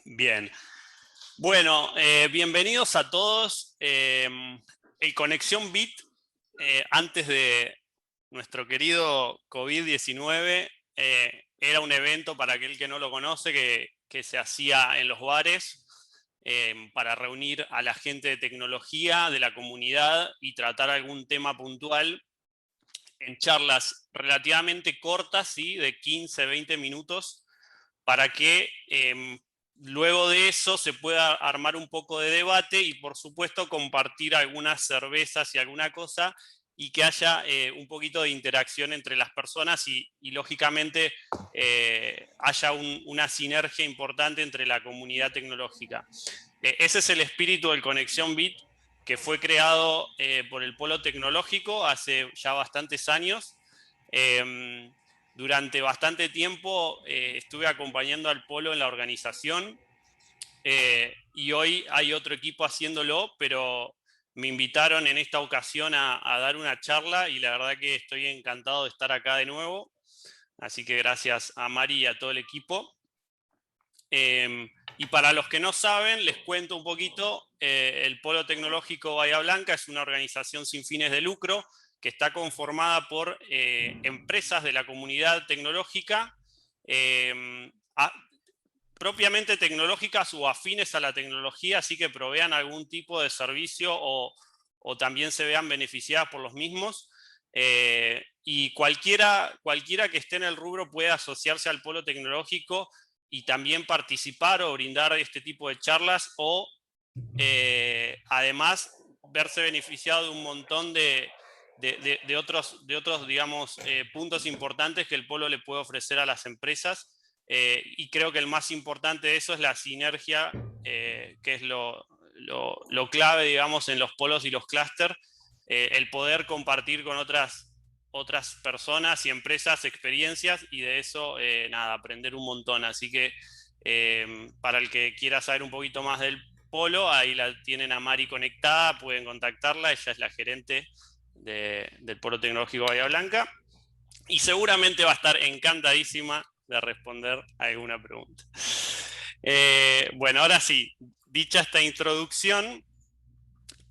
Bien. Bueno, bienvenidos a todos. El Conexión Bit, antes de nuestro querido COVID-19, era un evento, para aquel que no lo conoce, que se hacía en los bares para reunir a la gente de tecnología, de la comunidad y tratar algún tema puntual en charlas relativamente cortas, ¿sí? De 15, 20 minutos, para que luego de eso se pueda armar un poco de debate y por supuesto compartir algunas cervezas y alguna cosa y que haya un poquito de interacción entre las personas y lógicamente haya una sinergia importante entre la comunidad tecnológica. Ese es el espíritu del Conexión Bit, que fue creado por el Polo Tecnológico hace ya bastantes años. Durante bastante tiempo estuve acompañando al Polo en la organización y hoy hay otro equipo haciéndolo, pero me invitaron en esta ocasión a dar una charla y la verdad que estoy encantado de estar acá de nuevo. Así que gracias a Mari y a todo el equipo. Y para los que no saben, les cuento un poquito. El Polo Tecnológico Bahía Blanca es una organización sin fines de lucro que está conformada por empresas de la comunidad tecnológica, propiamente tecnológicas o afines a la tecnología, así que provean algún tipo de servicio o también se vean beneficiadas por los mismos. Y cualquiera que esté en el rubro puede asociarse al Polo Tecnológico y también participar o brindar este tipo de charlas o además verse beneficiado de un montón de otros, digamos, puntos importantes que el Polo le puede ofrecer a las empresas. Y creo que el más importante de eso es la sinergia, que es lo clave, digamos, en los polos y los clústeres, el poder compartir con otras personas y empresas experiencias y de eso, nada, aprender un montón. Así que para el que quiera saber un poquito más del Polo, ahí la tienen a Mari conectada, pueden contactarla, ella es la gerente del Polo Tecnológico Bahía Blanca y seguramente va a estar encantadísima de responder a alguna pregunta. Bueno, ahora sí, dicha esta introducción,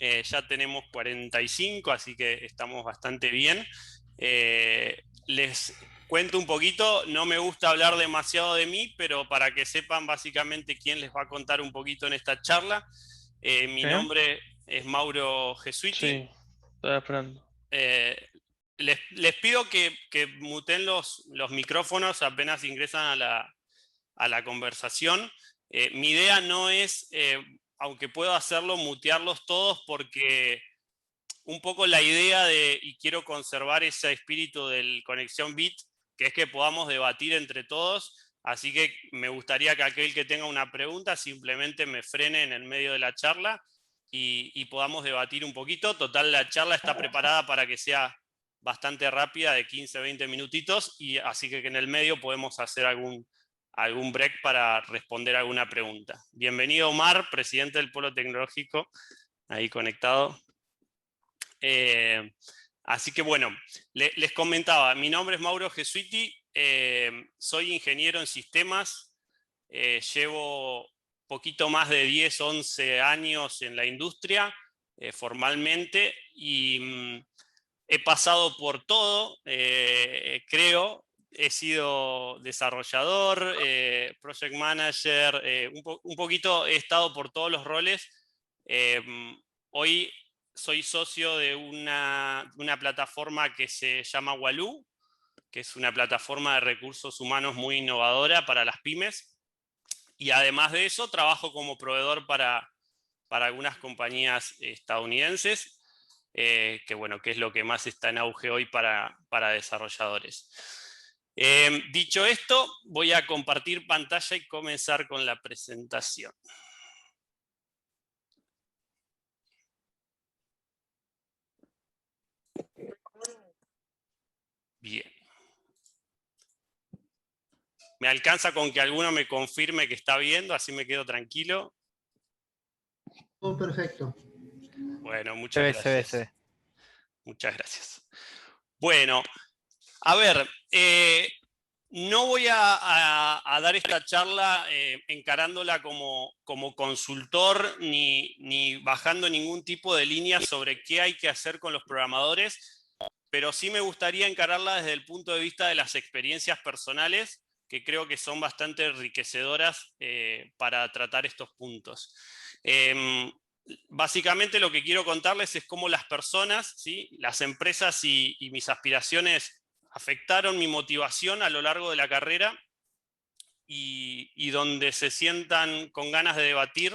ya tenemos 45, así que estamos bastante bien. Les cuento un poquito, no me gusta hablar demasiado de mí, pero para que sepan básicamente quién les va a contar un poquito en esta charla. Mi nombre es Mauro Gesuiti. Sí, estaba esperando. Les pido que muten los micrófonos apenas ingresan a la conversación. Mi idea no es, aunque puedo hacerlo, mutearlos todos porque un poco la idea y quiero conservar ese espíritu del Conexión Bit, que es que podamos debatir entre todos. Así que me gustaría que aquel que tenga una pregunta simplemente me frene en el medio de la charla y podamos debatir un poquito. Total, la charla está preparada para que sea bastante rápida, de 15, 20 minutitos, y así que en el medio podemos hacer algún break para responder alguna pregunta. Bienvenido Omar, presidente del Polo Tecnológico, ahí conectado. Así que bueno, les comentaba, mi nombre es Mauro Gesuiti, soy ingeniero en sistemas, llevo poquito más de 10, 11 años en la industria formalmente y he pasado por todo, creo. He sido desarrollador, project manager, un poquito he estado por todos los roles. Hoy soy socio de una plataforma que se llama Waloo, que es una plataforma de recursos humanos muy innovadora para las pymes. Y además de eso, trabajo como proveedor para algunas compañías estadounidenses, que bueno, que es lo que más está en auge hoy para desarrolladores. Dicho esto, voy a compartir pantalla y comenzar con la presentación. Bien. Me alcanza con que alguno me confirme que está viendo, así me quedo tranquilo. Todo perfecto. Bueno, muchas gracias. Se ve. Muchas gracias. Bueno, a ver, No voy a dar esta charla encarándola como consultor ni bajando ningún tipo de línea sobre qué hay que hacer con los programadores, pero sí me gustaría encararla desde el punto de vista de las experiencias personales, que creo que son bastante enriquecedoras para tratar estos puntos. Básicamente lo que quiero contarles es cómo las personas, ¿sí?, las empresas y mis aspiraciones afectaron mi motivación a lo largo de la carrera y donde se sientan con ganas de debatir,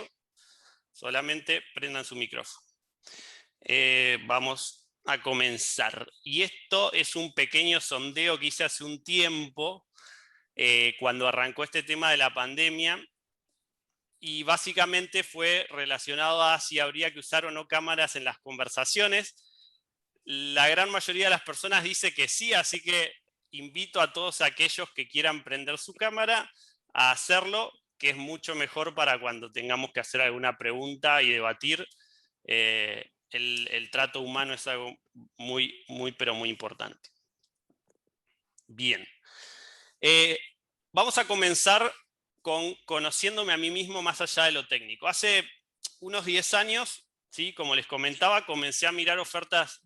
solamente prendan su micrófono. Vamos a comenzar. Y esto es un pequeño sondeo que hice hace un tiempo, cuando arrancó este tema de la pandemia, y básicamente fue relacionado a si habría que usar o no cámaras en las conversaciones. La gran mayoría de las personas dice que sí, así que invito a todos aquellos que quieran prender su cámara a hacerlo, que es mucho mejor para cuando tengamos que hacer alguna pregunta y debatir. El trato humano es algo muy, pero muy importante. Bien. Vamos a comenzar con conociéndome a mí mismo más allá de lo técnico. Hace unos 10 años, ¿sí?, como les comentaba, comencé a mirar ofertas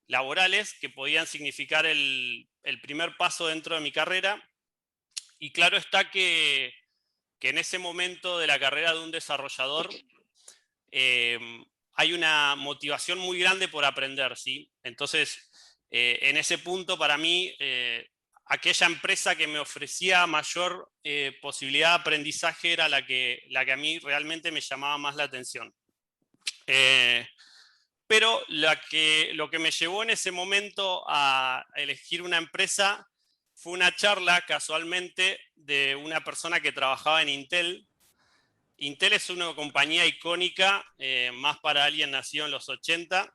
laborales que podían significar el primer paso dentro de mi carrera. Y claro está que en ese momento de la carrera de un desarrollador hay una motivación muy grande por aprender, ¿sí? Entonces, en ese punto para mí, aquella empresa que me ofrecía mayor posibilidad de aprendizaje era la que a mí realmente me llamaba más la atención. Pero lo que me llevó en ese momento a elegir una empresa fue una charla casualmente de una persona que trabajaba en Intel. Intel es una compañía icónica, más para alguien nacido en los 80,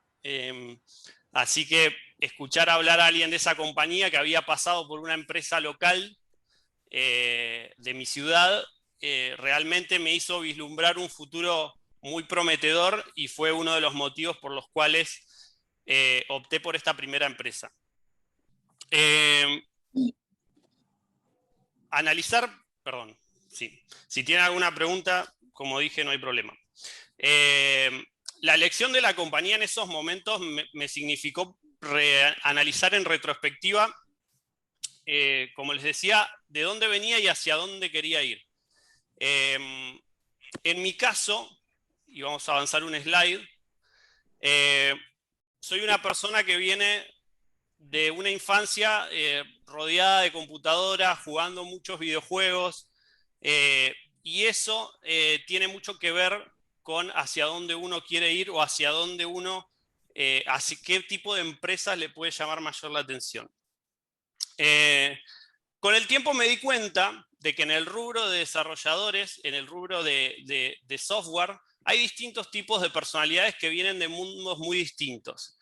así que escuchar hablar a alguien de esa compañía que había pasado por una empresa local de mi ciudad, realmente me hizo vislumbrar un futuro muy prometedor y fue uno de los motivos por los cuales opté por esta primera empresa. Perdón, sí. Si tienen alguna pregunta, como dije, no hay problema. La elección de la compañía en esos momentos me significó analizar en retrospectiva, como les decía, de dónde venía y hacia dónde quería ir. En mi caso, y vamos a avanzar un slide, soy una persona que viene de una infancia rodeada de computadoras, jugando muchos videojuegos, y eso tiene mucho que ver con hacia dónde uno quiere ir o hacia dónde uno, hacia qué tipo de empresas le puede llamar mayor la atención. Con el tiempo me di cuenta de que en el rubro de desarrolladores, en el rubro de software, hay distintos tipos de personalidades que vienen de mundos muy distintos.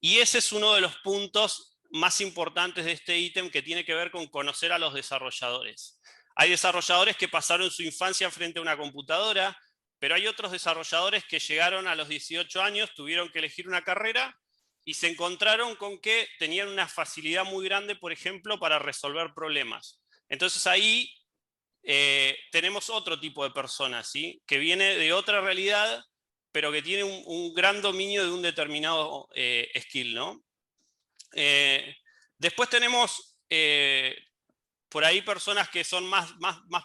Y ese es uno de los puntos más importantes de este ítem, que tiene que ver con conocer a los desarrolladores. Hay desarrolladores que pasaron su infancia frente a una computadora, pero hay otros desarrolladores que llegaron a los 18 años, tuvieron que elegir una carrera y se encontraron con que tenían una facilidad muy grande, por ejemplo, para resolver problemas. Entonces ahí tenemos otro tipo de personas, ¿sí?, que viene de otra realidad, pero que tiene un gran dominio de un determinado skill, ¿no? Después tenemos por ahí personas que son más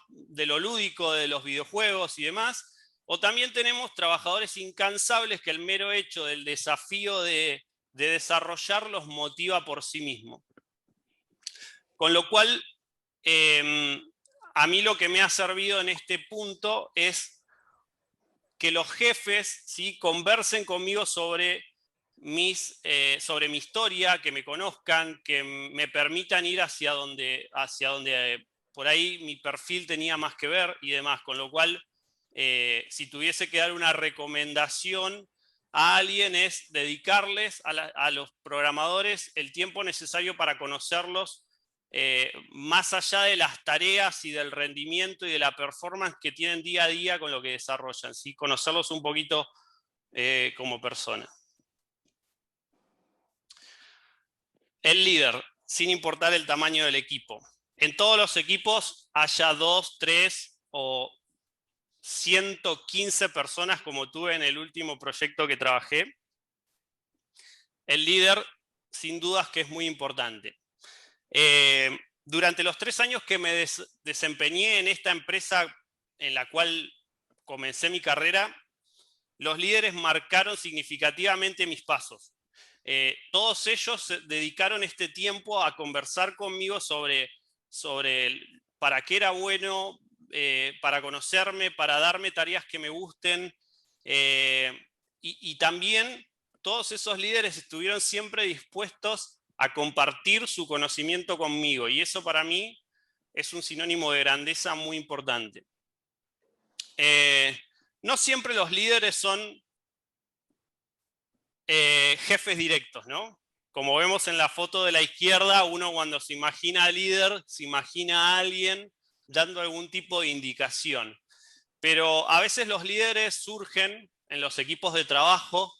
de lo lúdico, de los videojuegos y demás, o también tenemos trabajadores incansables que el mero hecho del desafío de desarrollar los motiva por sí mismo. Con lo cual, a mí lo que me ha servido en este punto es que los jefes, ¿sí?, conversen conmigo sobre mi historia, que me conozcan, que me permitan ir hacia donde por ahí mi perfil tenía más que ver y demás. Con lo cual, si tuviese que dar una recomendación a alguien, es dedicarles a los programadores el tiempo necesario para conocerlos, más allá de las tareas y del rendimiento y de la performance que tienen día a día con lo que desarrollan, ¿sí?, conocerlos un poquito como persona. El líder, sin importar el tamaño del equipo. en todos los equipos haya 2, 3 o 115 personas como tuve en el último proyecto que trabajé. El líder, sin dudas que es muy importante. Durante los 3 años que me desempeñé en esta empresa en la cual comencé mi carrera, los líderes marcaron significativamente mis pasos. Todos ellos se dedicaron este tiempo a conversar conmigo sobre para qué era bueno, para conocerme, para darme tareas que me gusten. Y también todos esos líderes estuvieron siempre dispuestos a compartir su conocimiento conmigo. Y eso para mí es un sinónimo de grandeza muy importante. No siempre los líderes son jefes directos, ¿no? Como vemos en la foto de la izquierda, uno cuando se imagina líder, se imagina a alguien dando algún tipo de indicación. Pero a veces los líderes surgen en los equipos de trabajo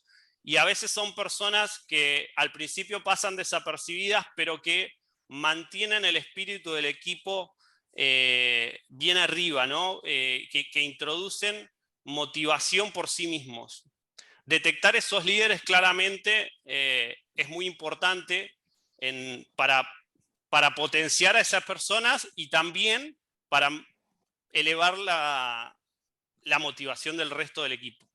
y a veces son personas que al principio pasan desapercibidas, pero que mantienen el espíritu del equipo bien arriba, ¿no? Que introducen motivación por sí mismos. Detectar esos líderes claramente es muy importante para potenciar a esas personas y también para elevar la motivación del resto del equipo.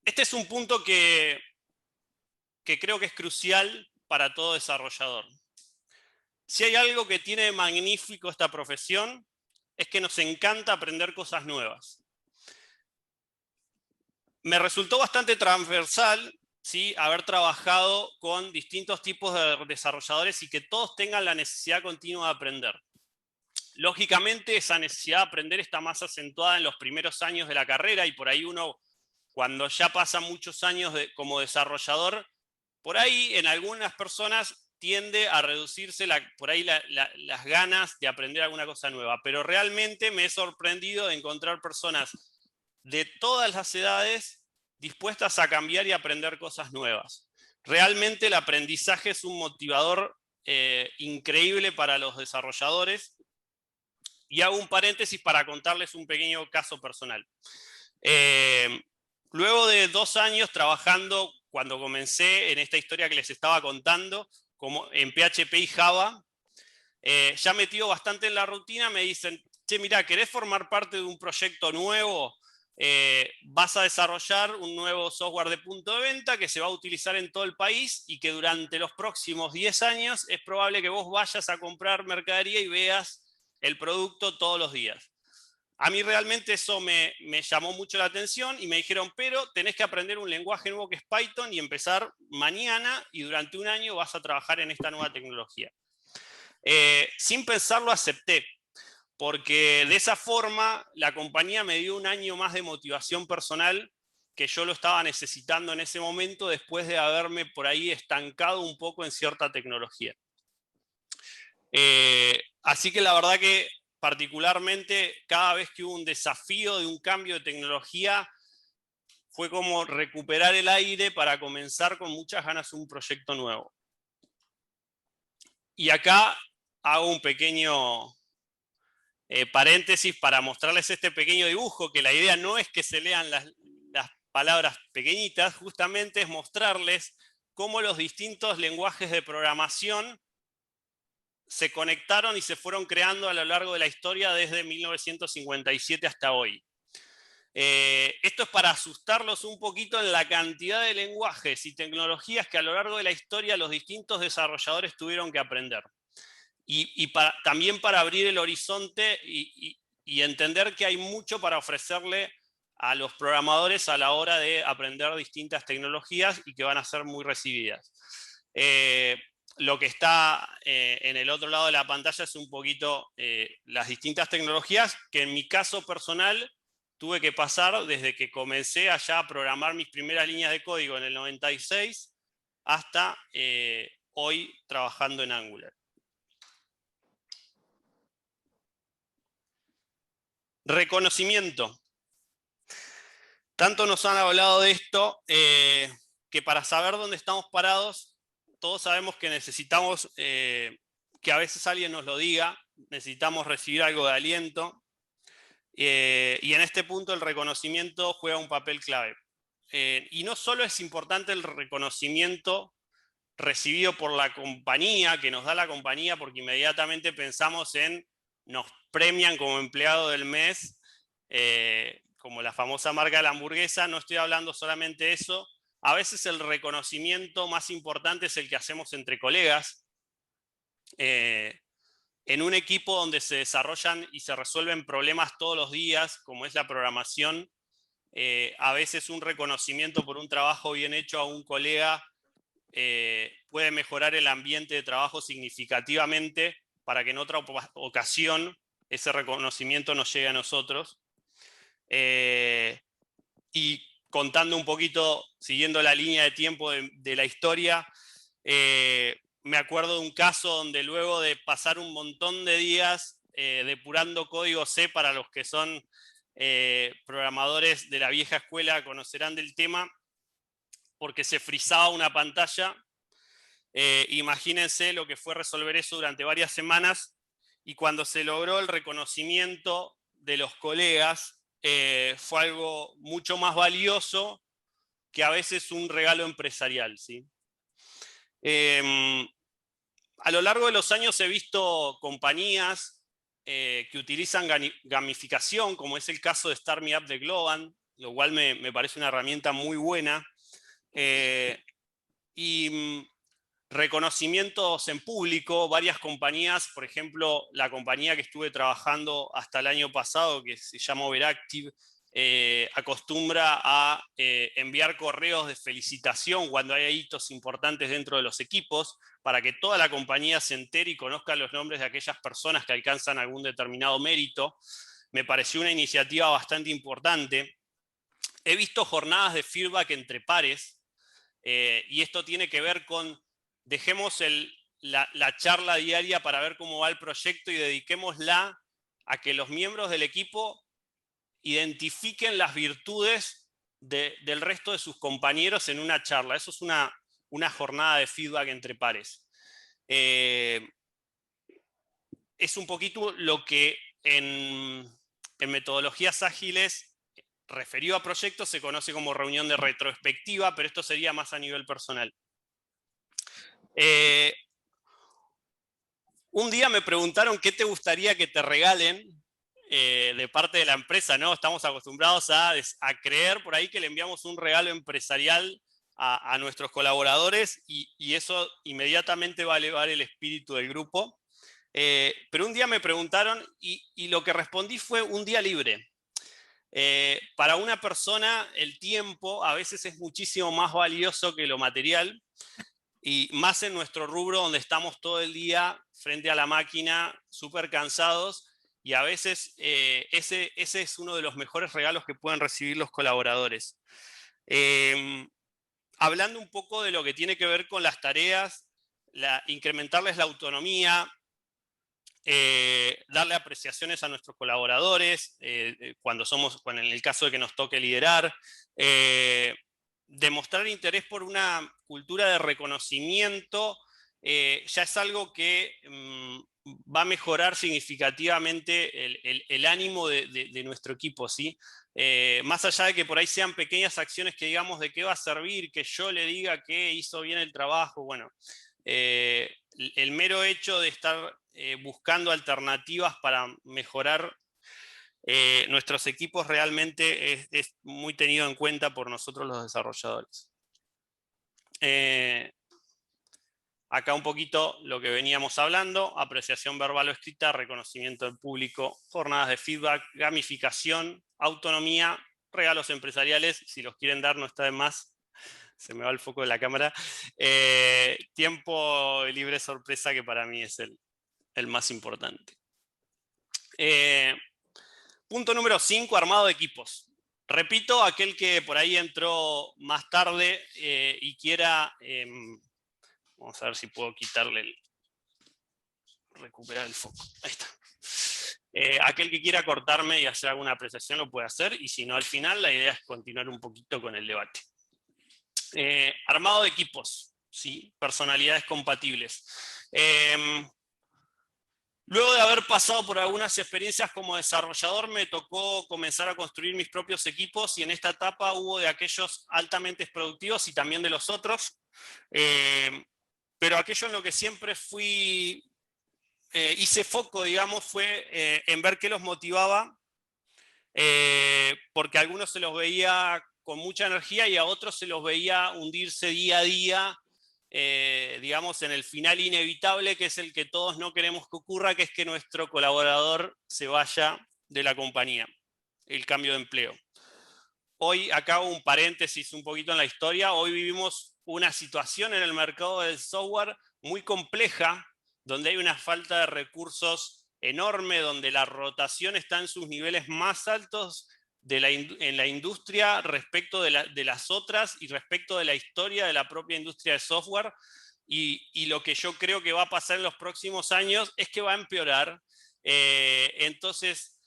Este es un punto que creo que es crucial para todo desarrollador. Si hay algo que tiene de magnífico esta profesión, es que nos encanta aprender cosas nuevas. Me resultó bastante transversal, ¿sí?, haber trabajado con distintos tipos de desarrolladores y que todos tengan la necesidad continua de aprender. Lógicamente, esa necesidad de aprender está más acentuada en los primeros años de la carrera y por ahí uno, cuando ya pasa muchos años como desarrollador, por ahí en algunas personas tiende a reducirse por ahí las ganas de aprender alguna cosa nueva. Pero realmente me he sorprendido de encontrar personas de todas las edades dispuestas a cambiar y aprender cosas nuevas. Realmente el aprendizaje es un motivador increíble para los desarrolladores. Y hago un paréntesis para contarles un pequeño caso personal. Luego de 2 años trabajando, cuando comencé en esta historia que les estaba contando, como en PHP y Java, ya metido bastante en la rutina, me dicen, che, mirá, ¿querés formar parte de un proyecto nuevo? Vas a desarrollar un nuevo software de punto de venta que se va a utilizar en todo el país y que durante los próximos 10 años es probable que vos vayas a comprar mercadería y veas el producto todos los días. A mí realmente eso me llamó mucho la atención y me dijeron, pero tenés que aprender un lenguaje nuevo que es Python y empezar mañana y durante 1 año vas a trabajar en esta nueva tecnología. Sin pensarlo acepté, porque de esa forma la compañía me dio 1 año más de motivación personal que yo lo estaba necesitando en ese momento después de haberme por ahí estancado un poco en cierta tecnología. Así que la verdad que particularmente cada vez que hubo un desafío de un cambio de tecnología fue como recuperar el aire para comenzar con muchas ganas un proyecto nuevo. Y acá hago un pequeño paréntesis para mostrarles este pequeño dibujo, que la idea no es que se lean las palabras pequeñitas, justamente es mostrarles cómo los distintos lenguajes de programación se conectaron y se fueron creando a lo largo de la historia desde 1957 hasta hoy. Esto es para asustarlos un poquito en la cantidad de lenguajes y tecnologías que a lo largo de la historia los distintos desarrolladores tuvieron que aprender. Y también para abrir el horizonte y entender que hay mucho para ofrecerle a los programadores a la hora de aprender distintas tecnologías y que van a ser muy recibidas. Lo que está en el otro lado de la pantalla es un poquito las distintas tecnologías que en mi caso personal tuve que pasar desde que comencé allá a programar mis primeras líneas de código en el 96 hasta hoy trabajando en Angular. Reconocimiento. Tanto nos han hablado de esto que para saber dónde estamos parados, todos sabemos que necesitamos que a veces alguien nos lo diga, necesitamos recibir algo de aliento, y en este punto el reconocimiento juega un papel clave. Y no solo es importante el reconocimiento recibido por la compañía, que nos da la compañía, porque inmediatamente pensamos en nos premian como empleado del mes, como la famosa marca de la hamburguesa. No estoy hablando solamente de eso. A veces el reconocimiento más importante es el que hacemos entre colegas. En un equipo donde se desarrollan y se resuelven problemas todos los días, como es la programación, a veces un reconocimiento por un trabajo bien hecho a un colega puede mejorar el ambiente de trabajo significativamente para que en otra ocasión ese reconocimiento nos llegue a nosotros. Y contando un poquito, siguiendo la línea de tiempo de la historia, me acuerdo de un caso donde luego de pasar un montón de días depurando código C, para los que son programadores de la vieja escuela conocerán del tema, porque se frizaba una pantalla. Imagínense lo que fue resolver eso durante varias semanas, y cuando se logró el reconocimiento de los colegas, fue algo mucho más valioso que a veces un regalo empresarial, ¿sí? A lo largo de los años he visto compañías que utilizan gamificación, como es el caso de Start Me Up de Globant, lo cual me parece una herramienta muy buena. Y reconocimientos en público, varias compañías, por ejemplo, la compañía que estuve trabajando hasta el año pasado, que se llama Overactive, acostumbra a enviar correos de felicitación cuando hay hitos importantes dentro de los equipos, para que toda la compañía se entere y conozca los nombres de aquellas personas que alcanzan algún determinado mérito. Me pareció una iniciativa bastante importante. He visto jornadas de feedback entre pares, y esto tiene que ver con dejemos la charla diaria para ver cómo va el proyecto y dediquémosla a que los miembros del equipo identifiquen las virtudes del resto de sus compañeros en una charla. Eso es una jornada de feedback entre pares. Es un poquito lo que en metodologías ágiles referido a proyectos se conoce como reunión de retrospectiva, pero esto sería más a nivel personal. Un día me preguntaron qué te gustaría que te regalen de parte de la empresa, ¿no? Estamos acostumbrados a creer por ahí que le enviamos un regalo empresarial a nuestros colaboradores, y eso inmediatamente va a elevar el espíritu del grupo. Pero un día me preguntaron y lo que respondí fue un día libre. Para una persona el tiempo a veces es muchísimo más valioso que lo material, y más en nuestro rubro donde estamos todo el día frente a la máquina súper cansados, y a veces ese es uno de los mejores regalos que pueden recibir los colaboradores. Hablando un poco de lo que tiene que ver con las tareas, incrementarles la autonomía, darle apreciaciones a nuestros colaboradores en el caso de que nos toque liderar, demostrar interés por una cultura de reconocimiento, ya es algo que va a mejorar significativamente el ánimo de nuestro equipo, ¿sí? Más allá de que por ahí sean pequeñas acciones que digamos de qué va a servir, que yo le diga que hizo bien el trabajo, bueno, el mero hecho de estar buscando alternativas para mejorar nuestros equipos realmente es muy tenido en cuenta por nosotros los desarrolladores. Acá un poquito lo que veníamos hablando: apreciación verbal o escrita, reconocimiento del público, jornadas de feedback, gamificación, autonomía, regalos empresariales, si los quieren dar no está de más. Se me va el foco de la cámara. Tiempo libre sorpresa, que para mí es el más importante. Punto número 5, armado de equipos. Repito, aquel que por ahí entró más tarde y quiera, vamos a ver si puedo recuperar el foco. Ahí está. Aquel que quiera cortarme y hacer alguna apreciación lo puede hacer, y si no, al final la idea es continuar un poquito con el debate. Armado de equipos. ¿sí? Personalidades compatibles. Luego de haber pasado por algunas experiencias como desarrollador, me tocó comenzar a construir mis propios equipos y en esta etapa hubo de aquellos altamente productivos y también de los otros. Pero aquello en lo que siempre hice foco, digamos, fue en ver qué los motivaba, porque a algunos se los veía con mucha energía y a otros se los veía hundirse día a día, digamos, en el final inevitable, que es el que todos no queremos que ocurra, que es que nuestro colaborador se vaya de la compañía, el cambio de empleo. Hoy, acá hago un paréntesis un poquito en la historia, hoy vivimos una situación en el mercado del software muy compleja, donde hay una falta de recursos enorme, donde la rotación está en sus niveles más altos en la industria respecto de las otras y respecto de la historia de la propia industria de software. Y lo que yo creo que va a pasar en los próximos años es que va a empeorar. Entonces,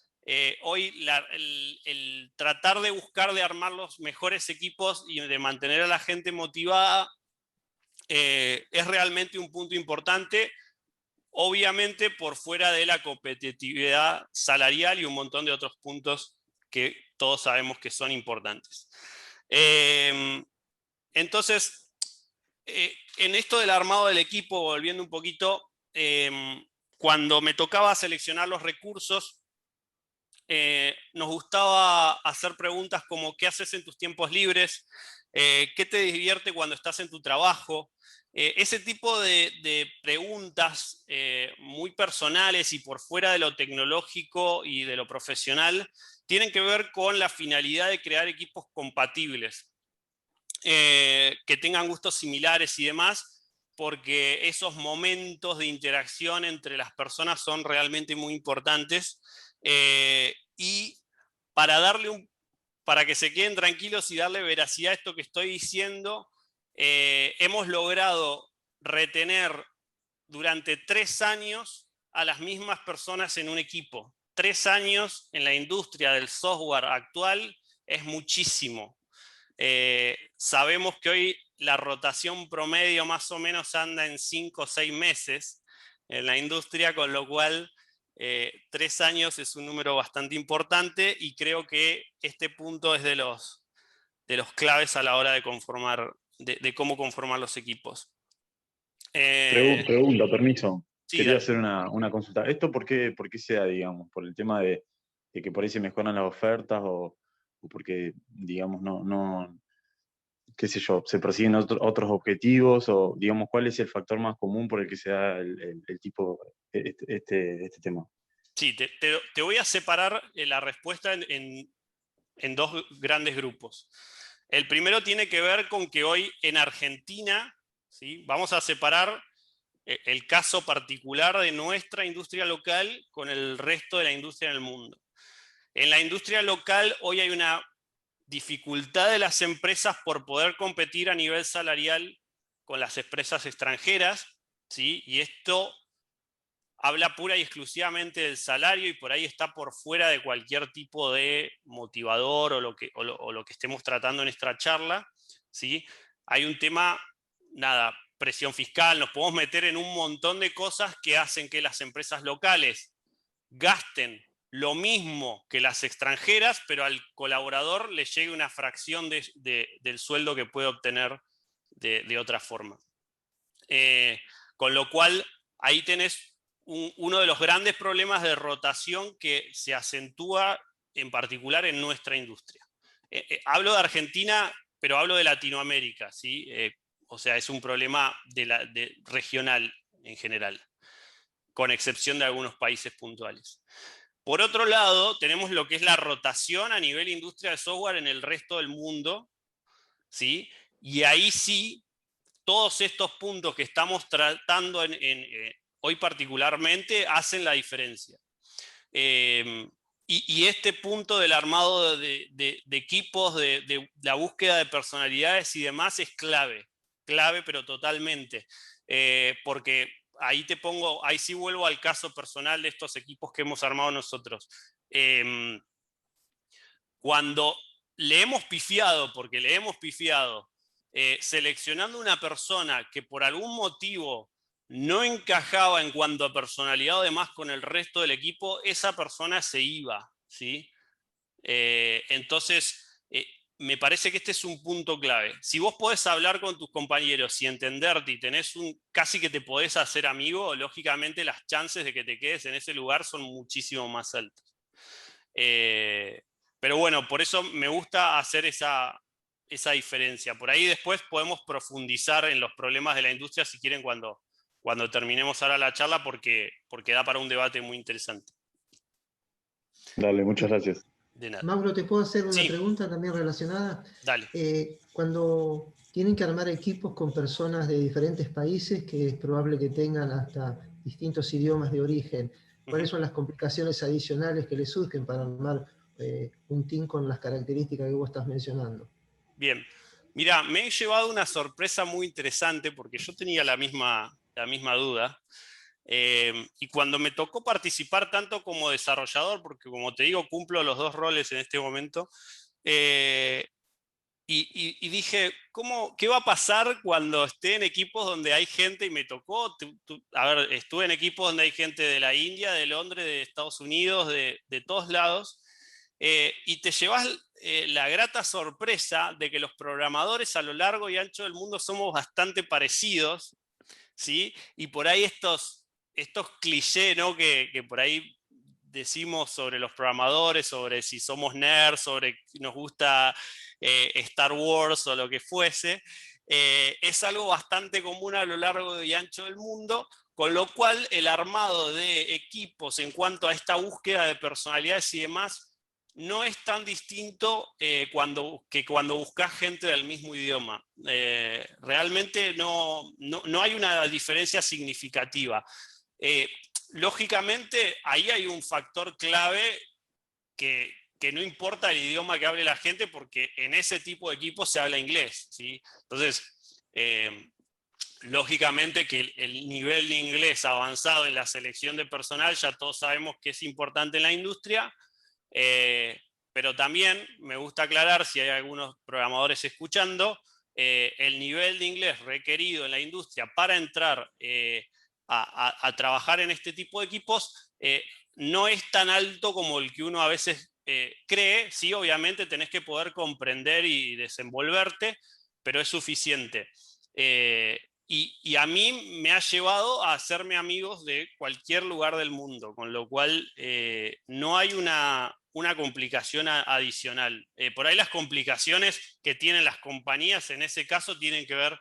hoy el tratar de buscar de armar los mejores equipos y de mantener a la gente motivada es realmente un punto importante, obviamente por fuera de la competitividad salarial y un montón de otros puntos que todos sabemos que son importantes. Entonces, en esto del armado del equipo, volviendo un poquito, cuando me tocaba seleccionar los recursos, nos gustaba hacer preguntas como ¿qué haces en tus tiempos libres? ¿Qué te divierte cuando estás en tu trabajo? Ese tipo de preguntas muy personales y por fuera de lo tecnológico y de lo profesional tienen que ver con la finalidad de crear equipos compatibles, que tengan gustos similares y demás, porque esos momentos de interacción entre las personas son realmente muy importantes. Y para que se queden tranquilos y darle veracidad a esto que estoy diciendo, hemos logrado retener durante 3 años a las mismas personas en un equipo. 3 años en la industria del software actual es muchísimo. Sabemos que hoy la rotación promedio más o menos anda en 5 o 6 meses en la industria, con lo cual 3 años es un número bastante importante y creo que este punto es de los claves a la hora de cómo conformar los equipos. Pregunta, permiso. Sí, Quería dale. hacer una consulta. ¿Esto por qué se da, digamos? ¿Por el tema de que por ahí se mejoran las ofertas o porque, digamos, qué sé yo, se persiguen otros objetivos o, digamos, cuál es el factor más común por el que se da el tipo, este tema? Sí, te voy a separar la respuesta en 2 grandes grupos. El primero tiene que ver con que hoy en Argentina, ¿sí? Vamos a separar el caso particular de nuestra industria local con el resto de la industria en el mundo. En la industria local hoy hay una dificultad de las empresas por poder competir a nivel salarial con las empresas extranjeras, ¿sí? Y esto habla pura y exclusivamente del salario y por ahí está por fuera de cualquier tipo de motivador o lo que estemos tratando en esta charla, ¿sí? Hay un tema, nada, presión fiscal, nos podemos meter en un montón de cosas que hacen que las empresas locales gasten lo mismo que las extranjeras, pero al colaborador le llegue una fracción del sueldo que puede obtener de otra forma. Con lo cual, ahí tenés uno de los grandes problemas de rotación que se acentúa en particular en nuestra industria. Hablo de Argentina, pero hablo de Latinoamérica, ¿sí? O sea, es un problema regional en general, con excepción de algunos países puntuales. Por otro lado, tenemos lo que es la rotación a nivel industria de software en el resto del mundo, ¿sí? Y ahí sí, todos estos puntos que estamos tratando hoy particularmente hacen la diferencia. Y este punto del armado de equipos, de la búsqueda de personalidades y demás es clave, pero totalmente. Porque ahí sí vuelvo al caso personal de estos equipos que hemos armado nosotros. Cuando le hemos pifiado, porque le hemos pifiado seleccionando una persona que por algún motivo no encajaba en cuanto a personalidad o demás con el resto del equipo, esa persona se iba, ¿sí? Entonces, me parece que este es un punto clave. Si vos podés hablar con tus compañeros y entenderte y tenés casi que te podés hacer amigo, lógicamente las chances de que te quedes en ese lugar son muchísimo más altas. Pero bueno, por eso me gusta hacer esa diferencia. Por ahí después podemos profundizar en los problemas de la industria si quieren cuando terminemos ahora la charla porque da para un debate muy interesante. Dale, muchas gracias. De nada. Mauro, ¿te puedo hacer una Sí. pregunta también relacionada? Dale. Cuando tienen que armar equipos con personas de diferentes países, que es probable que tengan hasta distintos idiomas de origen, ¿cuáles son las complicaciones adicionales que les surgen para armar un team con las características que vos estás mencionando? Bien. Mira, me he llevado una sorpresa muy interesante porque yo tenía la misma duda. Y cuando me tocó participar tanto como desarrollador, porque como te digo, cumplo los dos roles en este momento, y dije, ¿qué va a pasar cuando esté en equipos donde hay gente? Y me tocó, a ver, estuve en equipos donde hay gente de la India, de Londres, de Estados Unidos, de todos lados, y te llevas la grata sorpresa de que los programadores a lo largo y ancho del mundo somos bastante parecidos, ¿sí? Y por ahí estos clichés, ¿no? que por ahí decimos sobre los programadores, sobre si somos nerds, sobre si nos gusta Star Wars o lo que fuese, es algo bastante común a lo largo y ancho del mundo, con lo cual el armado de equipos en cuanto a esta búsqueda de personalidades y demás no es tan distinto cuando buscas gente del mismo idioma. Realmente no hay una diferencia significativa. Lógicamente, ahí hay un factor clave que no importa el idioma que hable la gente, porque en ese tipo de equipos se habla inglés, ¿sí? Entonces, lógicamente que el nivel de inglés avanzado en la selección de personal ya todos sabemos que es importante en la industria, pero también me gusta aclarar, si hay algunos programadores escuchando, el nivel de inglés requerido en la industria para entrar a trabajar en este tipo de equipos no es tan alto como el que uno a veces cree. Sí, obviamente tenés que poder comprender y desenvolverte, pero es suficiente. Y a mí me ha llevado a hacerme amigos de cualquier lugar del mundo, con lo cual no hay una complicación adicional. Por ahí las complicaciones que tienen las compañías en ese caso tienen que ver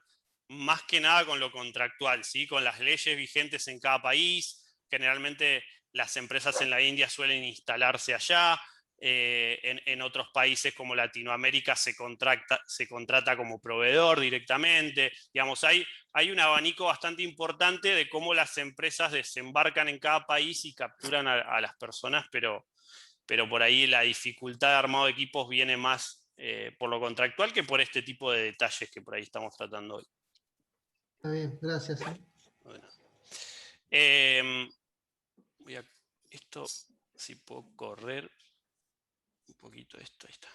más que nada con lo contractual, ¿sí? Con las leyes vigentes en cada país. Generalmente las empresas en la India suelen instalarse allá. En otros países como Latinoamérica se contrata como proveedor directamente. Digamos, hay un abanico bastante importante de cómo las empresas desembarcan en cada país y capturan a las personas, pero por ahí la dificultad de armado de equipos viene más por lo contractual que por este tipo de detalles que por ahí estamos tratando hoy. Está bien, gracias. Bueno. Esto, si puedo correr un poquito esto, ahí está.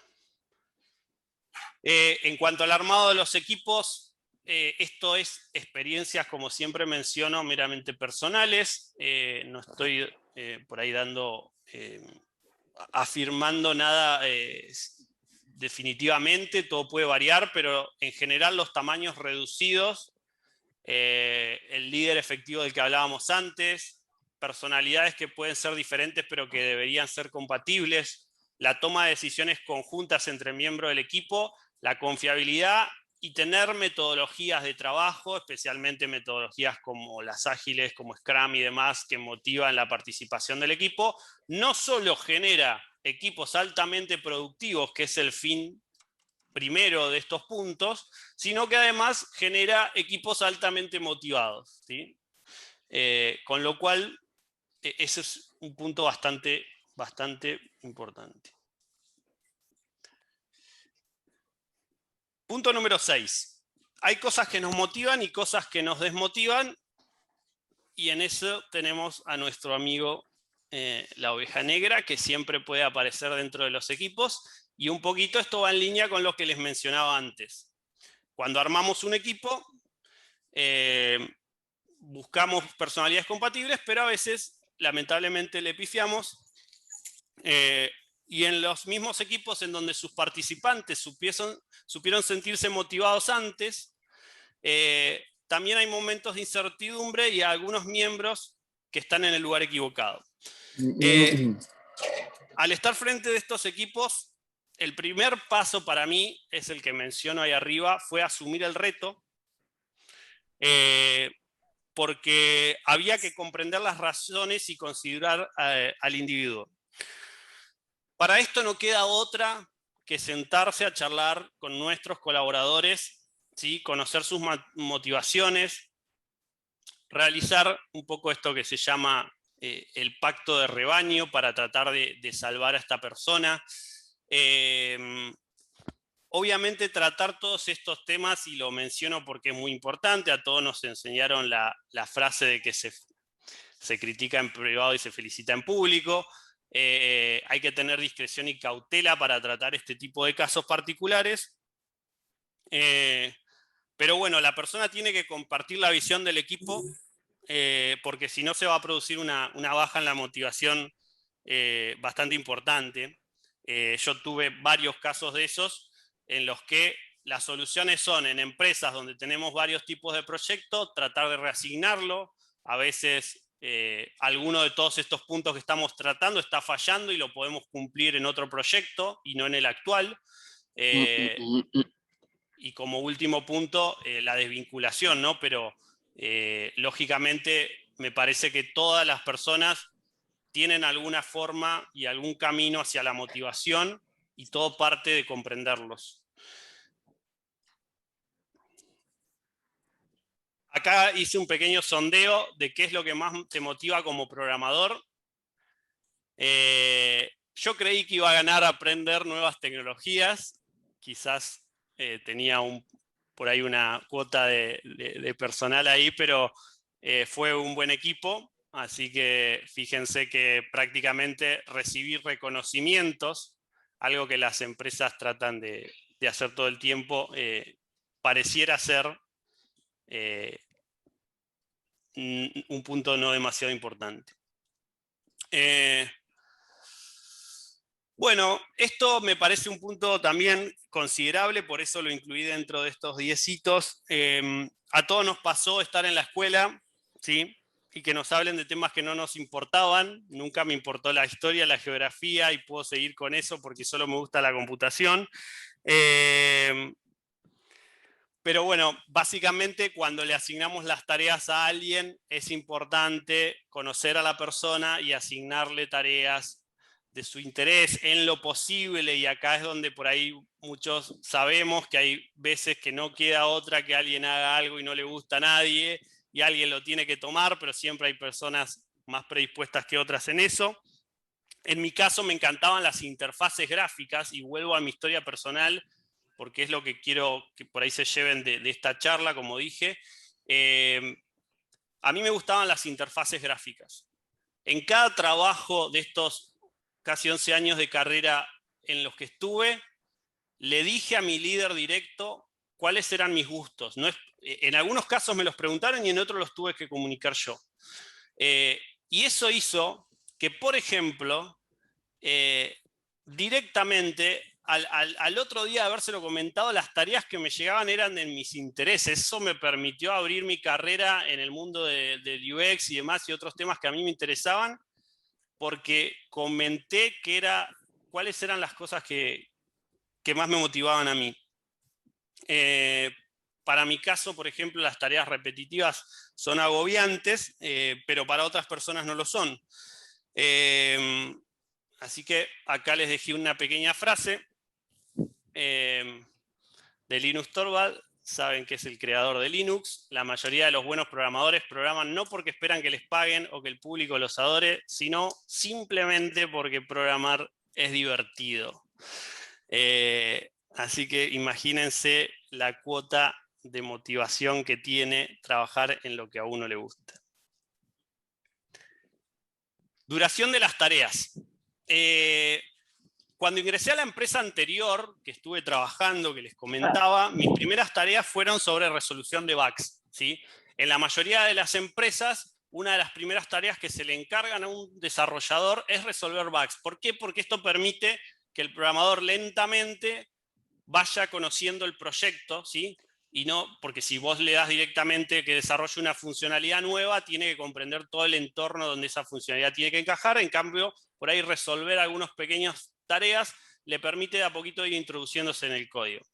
En cuanto al armado de los equipos, esto es experiencias, como siempre menciono, meramente personales. No estoy por ahí afirmando nada definitivamente, todo puede variar, pero en general los tamaños reducidos, el líder efectivo del que hablábamos antes, personalidades que pueden ser diferentes pero que deberían ser compatibles, la toma de decisiones conjuntas entre miembros del equipo, la confiabilidad y tener metodologías de trabajo, especialmente metodologías como las ágiles, como Scrum y demás, que motivan la participación del equipo, no solo genera equipos altamente productivos, que es el fin primero de estos puntos, sino que además genera equipos altamente motivados, ¿sí? Con lo cual, ese es un punto bastante importante. Punto número 6. Hay cosas que nos motivan y cosas que nos desmotivan, y en eso tenemos a nuestro amigo la oveja negra, que siempre puede aparecer dentro de los equipos, y un poquito esto va en línea con lo que les mencionaba antes. cuando armamos un equipo, buscamos personalidades compatibles, pero a veces, lamentablemente, le pifiamos. Y en los mismos equipos en donde sus participantes supieron sentirse motivados antes, también hay momentos de incertidumbre y algunos miembros que están en el lugar equivocado. Al estar frente de estos equipos, el primer paso para mí es el que menciono ahí arriba, fue asumir el reto, porque había que comprender las razones y considerar al individuo. Para esto no queda otra que sentarse a charlar con nuestros colaboradores, ¿sí? Conocer sus motivaciones, realizar un poco esto que se llama el pacto de rebaño para tratar de salvar a esta persona. Obviamente tratar todos estos temas, y lo menciono porque es muy importante, a todos nos enseñaron la frase de que se critica en privado y se felicita en público. Hay que tener discreción y cautela para tratar este tipo de casos particulares. Pero bueno, la persona tiene que compartir la visión del equipo, porque si no se va a producir una baja en la motivación bastante importante. Yo tuve varios casos de esos en los que las soluciones son en empresas donde tenemos varios tipos de proyectos, tratar de reasignarlo. A veces alguno de todos estos puntos que estamos tratando está fallando y lo podemos cumplir en otro proyecto y no en el actual. Y como último punto, la desvinculación, ¿no? Pero lógicamente me parece que todas las personas tienen alguna forma y algún camino hacia la motivación, y todo parte de comprenderlos. Acá hice un pequeño sondeo de qué es lo que más te motiva como programador. Yo creí que iba a ganar aprender nuevas tecnologías. Quizás tenía por ahí una cuota de personal ahí, pero fue un buen equipo. Así que fíjense que prácticamente recibir reconocimientos, algo que las empresas tratan de hacer todo el tiempo, pareciera ser un punto no demasiado importante. Bueno, esto me parece un punto también considerable, por eso lo incluí dentro de estos 10 hitos. A todos nos pasó estar en la escuela, ¿sí? Y que nos hablen de temas que no nos importaban. Nunca me importó la historia, la geografía, y puedo seguir con eso porque solo me gusta la computación. Pero bueno, básicamente cuando le asignamos las tareas a alguien, es importante conocer a la persona y asignarle tareas de su interés en lo posible, y acá es donde por ahí muchos sabemos que hay veces que no queda otra que alguien haga algo y no le gusta a nadie, y alguien lo tiene que tomar, pero siempre hay personas más predispuestas que otras en eso. En mi caso me encantaban las interfaces gráficas, y vuelvo a mi historia personal, porque es lo que quiero que por ahí se lleven de esta charla, como dije. A mí me gustaban las interfaces gráficas. En cada trabajo de estos casi 11 años de carrera en los que estuve, le dije a mi líder directo cuáles eran mis gustos. En algunos casos me los preguntaron y en otros los tuve que comunicar yo. Y eso hizo que, por ejemplo, directamente al otro día de habérselo comentado, las tareas que me llegaban eran de mis intereses. Eso me permitió abrir mi carrera en el mundo del UX y demás, y otros temas que a mí me interesaban, porque comenté cuáles eran las cosas que más me motivaban a mí. Para mi caso, por ejemplo, las tareas repetitivas son agobiantes, pero para otras personas no lo son. Así que acá les dejé una pequeña frase de Linus Torvald. Saben que es el creador de Linux. La mayoría de los buenos programadores programan no porque esperan que les paguen o que el público los adore, sino simplemente porque programar es divertido. Así que imagínense la cuota de motivación que tiene trabajar en lo que a uno le gusta. Duración de las tareas. Cuando ingresé a la empresa anterior, que estuve trabajando, que les comentaba, mis primeras tareas fueron sobre resolución de bugs, ¿sí? En la mayoría de las empresas, una de las primeras tareas que se le encargan a un desarrollador es resolver bugs. ¿Por qué? Porque esto permite que el programador lentamente vaya conociendo el proyecto, ¿sí? Y no, porque si vos le das directamente que desarrolle una funcionalidad nueva, tiene que comprender todo el entorno donde esa funcionalidad tiene que encajar. En cambio, por ahí resolver algunas pequeñas tareas le permite de a poquito ir introduciéndose en el código.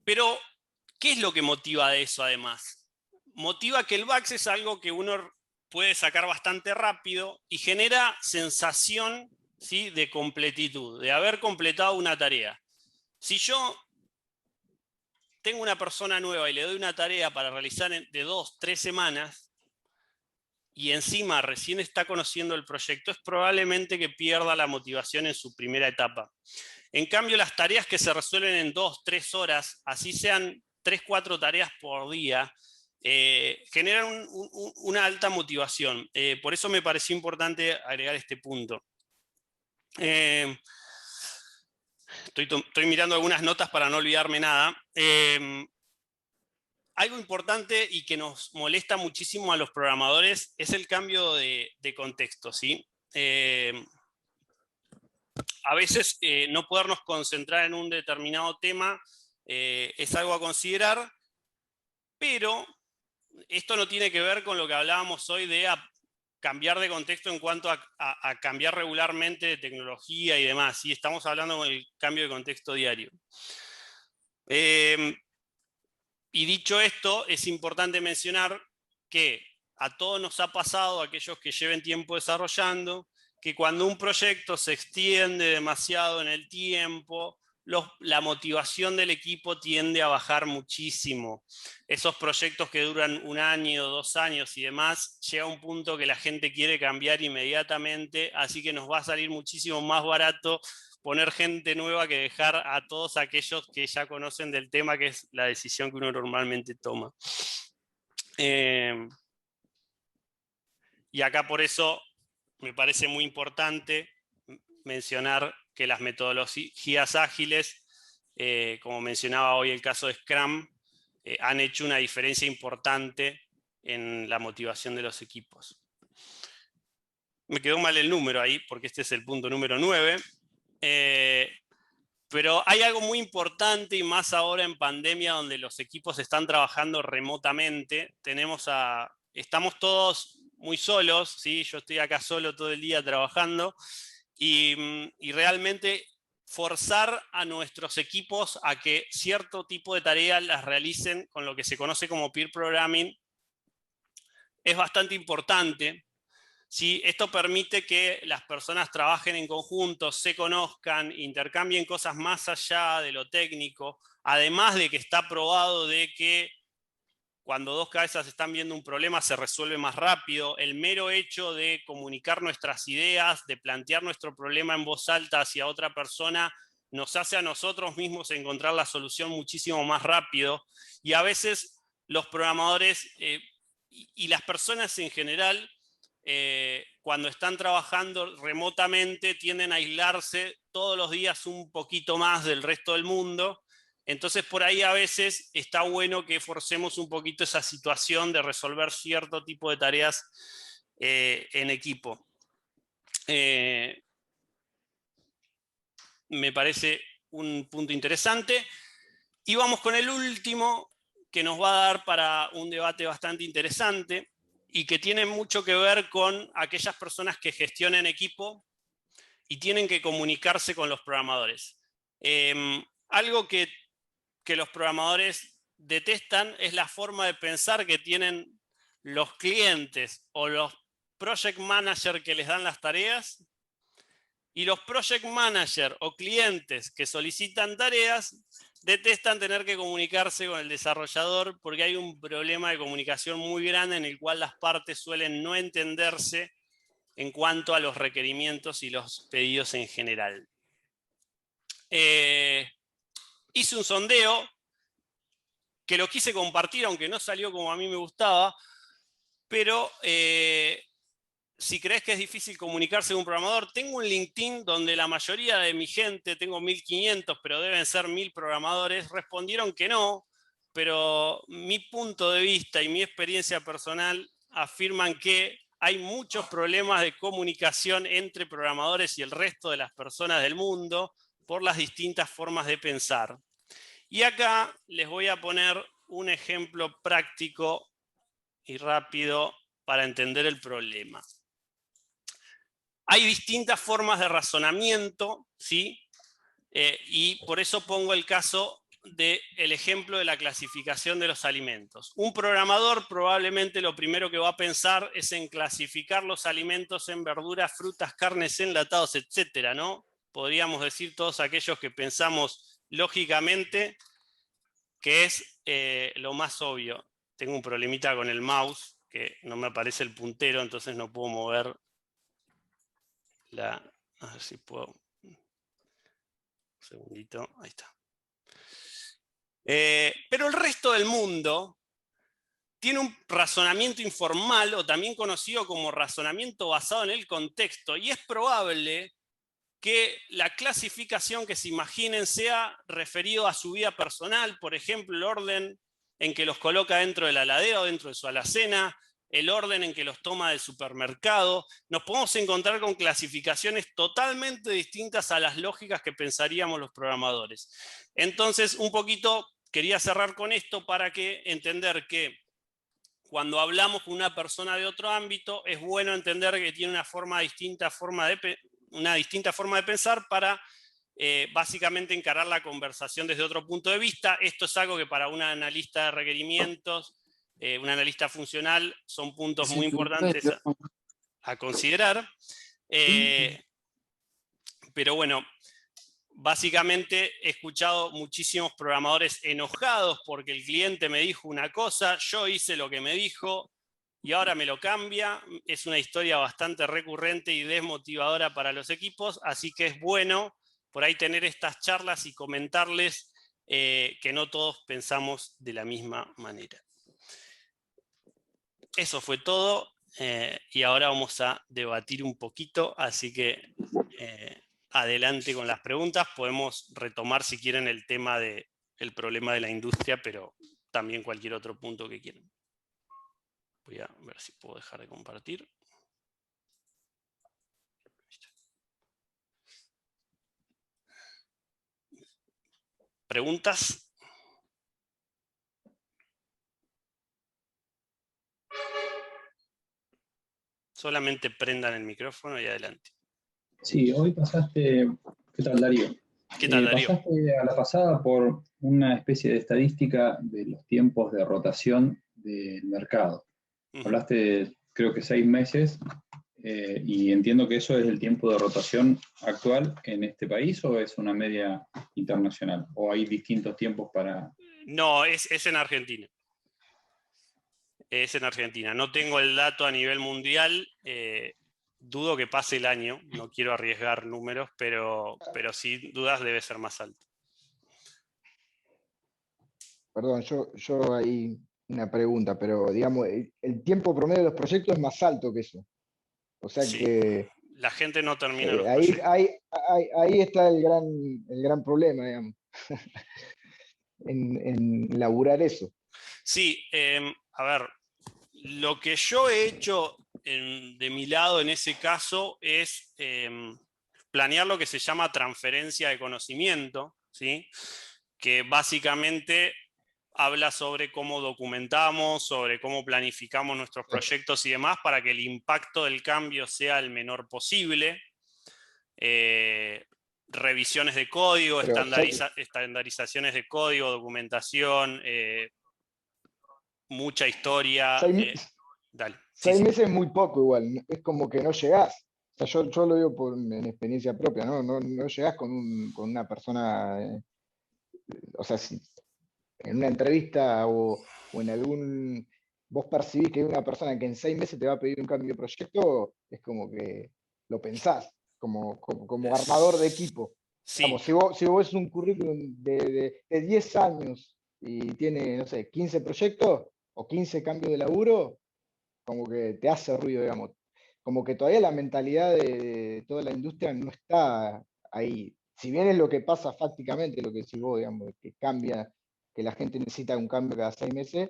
Pero, ¿qué es lo que motiva de eso además? Motiva que el bugs es algo que uno puede sacar bastante rápido y genera sensación, ¿sí?, de completitud, de haber completado una tarea. Si yo tengo una persona nueva y le doy una tarea para realizar de 2 a 3 semanas y encima recién está conociendo el proyecto, es probablemente que pierda la motivación en su primera etapa. En cambio, las tareas que se resuelven en 2 a 3 horas, así sean 3 a 4 tareas por día, generan una alta motivación. Por eso me pareció importante agregar este punto. Estoy mirando algunas notas para no olvidarme nada. Algo importante y que nos molesta muchísimo a los programadores es el cambio de contexto, ¿sí? A veces no podernos concentrar en un determinado tema es algo a considerar, pero esto no tiene que ver con lo que hablábamos hoy de cambiar de contexto en cuanto a cambiar regularmente de tecnología y demás, ¿sí? Estamos hablando del cambio de contexto diario. Y dicho esto, es importante mencionar que a todos nos ha pasado, a aquellos que lleven tiempo desarrollando, que cuando un proyecto se extiende demasiado en el tiempo, la motivación del equipo tiende a bajar muchísimo. Esos proyectos que duran 1 año, 2 años y demás, llega un punto que la gente quiere cambiar inmediatamente, así que nos va a salir muchísimo más barato poner gente nueva que dejar a todos aquellos que ya conocen del tema, que es la decisión que uno normalmente toma. Y acá por eso me parece muy importante mencionar que las metodologías ágiles, como mencionaba hoy el caso de Scrum, han hecho una diferencia importante en la motivación de los equipos. Me quedó mal el número ahí, porque este es el punto número 9. Pero hay algo muy importante, y más ahora en pandemia, donde los equipos están trabajando remotamente. Estamos todos muy solos, ¿sí? Yo estoy acá solo todo el día trabajando, y realmente forzar a nuestros equipos a que cierto tipo de tareas las realicen con lo que se conoce como peer programming es bastante importante. ¿Sí? Esto permite que las personas trabajen en conjunto, se conozcan, intercambien cosas más allá de lo técnico, además de que está probado de que cuando 2 cabezas están viendo un problema se resuelve más rápido. El mero hecho de comunicar nuestras ideas, de plantear nuestro problema en voz alta hacia otra persona, nos hace a nosotros mismos encontrar la solución muchísimo más rápido. Y a veces los programadores y las personas en general, cuando están trabajando remotamente, tienden a aislarse todos los días un poquito más del resto del mundo. Entonces por ahí a veces está bueno que forcemos un poquito esa situación de resolver cierto tipo de tareas en equipo. Me parece un punto interesante. Y vamos con el último, que nos va a dar para un debate bastante interesante y que tiene mucho que ver con aquellas personas que gestionen equipo y tienen que comunicarse con los programadores. Algo que los programadores detestan es la forma de pensar que tienen los clientes o los project managers que les dan las tareas, y los project managers o clientes que solicitan tareas detestan tener que comunicarse con el desarrollador, porque hay un problema de comunicación muy grande en el cual las partes suelen no entenderse en cuanto a los requerimientos y los pedidos en general. Hice un sondeo que lo quise compartir, aunque no salió como a mí me gustaba, pero se si crees que es difícil comunicarse con un programador, tengo un LinkedIn donde la mayoría de mi gente, tengo 1500, pero deben ser 1000 programadores, respondieron que no, pero mi punto de vista y mi experiencia personal afirman que hay muchos problemas de comunicación entre programadores y el resto de las personas del mundo por las distintas formas de pensar. Y acá les voy a poner un ejemplo práctico y rápido para entender el problema. Hay distintas formas de razonamiento, ¿sí? Y por eso pongo el caso del ejemplo de la clasificación de los alimentos. Un programador probablemente lo primero que va a pensar es en clasificar los alimentos en verduras, frutas, carnes, enlatados, etcétera, ¿no? Podríamos decir todos aquellos que pensamos lógicamente que es lo más obvio. Tengo un problemita con el mouse, que no me aparece el puntero, entonces no puedo mover a ver si puedo. Un segundito, ahí está. Pero el resto del mundo tiene un razonamiento informal, o también conocido como razonamiento basado en el contexto, y es probable que la clasificación que se imaginen sea referido a su vida personal, por ejemplo, el orden en que los coloca dentro de la heladera o dentro de su alacena, el orden en que los toma del supermercado. Nos podemos encontrar con clasificaciones totalmente distintas a las lógicas que pensaríamos los programadores. Entonces, un poquito quería cerrar con esto para que entender que cuando hablamos con una persona de otro ámbito, es bueno entender que tiene una distinta forma de pensar para básicamente encarar la conversación desde otro punto de vista. Esto es algo que para un analista de requerimientos, un analista funcional, son puntos muy importantes a considerar. Pero bueno, básicamente he escuchado muchísimos programadores enojados porque el cliente me dijo una cosa, yo hice lo que me dijo y ahora me lo cambia. Es una historia bastante recurrente y desmotivadora para los equipos, así que es bueno por ahí tener estas charlas y comentarles que no todos pensamos de la misma manera. Eso fue todo y ahora vamos a debatir un poquito, así que adelante con las preguntas. Podemos retomar si quieren el tema del problema de la industria, pero también cualquier otro punto que quieran. Voy a ver si puedo dejar de compartir. ¿Preguntas? Solamente prendan el micrófono y adelante. Sí, hoy pasaste... ¿Qué tal, Darío? ¿Qué tal, Darío? Pasaste a la pasada por una especie de estadística de los tiempos de rotación del mercado. Hablaste, creo que 6 meses, y entiendo que eso es el tiempo de rotación actual en este país, ¿o es una media internacional? ¿O hay distintos tiempos para...? No, es en Argentina. Es en Argentina. No tengo el dato a nivel mundial. Dudo que pase el año. No quiero arriesgar números, pero sin dudas debe ser más alto. Perdón, yo ahí una pregunta, pero digamos, el tiempo promedio de los proyectos es más alto que eso. O sea Sí, que la gente no termina los proyectos. ahí está el gran problema, digamos, en laburar eso. Sí, a ver, lo que yo he hecho de mi lado en ese caso es planear lo que se llama transferencia de conocimiento, ¿sí? Que básicamente habla sobre cómo documentamos, sobre cómo planificamos nuestros proyectos y demás para que el impacto del cambio sea el menor posible. Revisiones de código, estandarizaciones de código, documentación, mucha historia. Dale. 6 meses es muy poco igual, es como que no llegás. O sea, yo lo digo en experiencia propia, no llegás con una persona, o sea, si en una entrevista o en algún... Vos percibís que hay una persona que en 6 meses te va a pedir un cambio de proyecto, es como que lo pensás, como armador de equipo. Sí. Vamos, si vos ves un currículum de 10 años y tiene, no sé, 15 proyectos o 15 cambios de laburo, como que te hace ruido, digamos. como que todavía la mentalidad de toda la industria no está ahí. Si bien es lo que pasa fácticamente, lo que decís vos, digamos, que cambia, que la gente necesita un cambio cada 6 meses,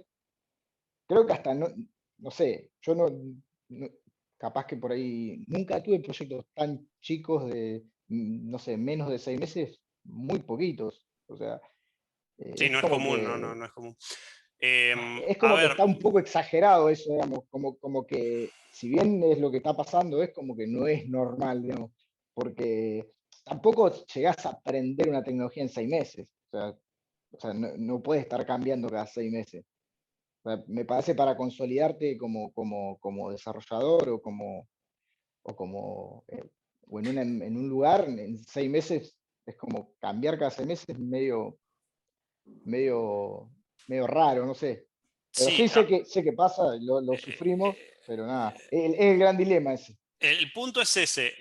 creo que hasta no sé, yo capaz que por ahí nunca tuve proyectos tan chicos de, no sé, menos de 6 meses, muy poquitos. O sea, Sí, es no es como común, que no es común. es A como que ver, está un poco exagerado eso, digamos, como que si bien es lo que está pasando, es como que no es normal, digamos, porque tampoco llegás a aprender una tecnología en 6 meses. O sea, no puedes estar cambiando cada 6 meses. O sea, me parece para consolidarte como desarrollador o en un lugar, en 6 meses, es como cambiar cada 6 meses, medio raro, no sé. Pero sí, sí sé que pasa, lo sufrimos, pero nada, es el gran dilema ese. el punto es ese.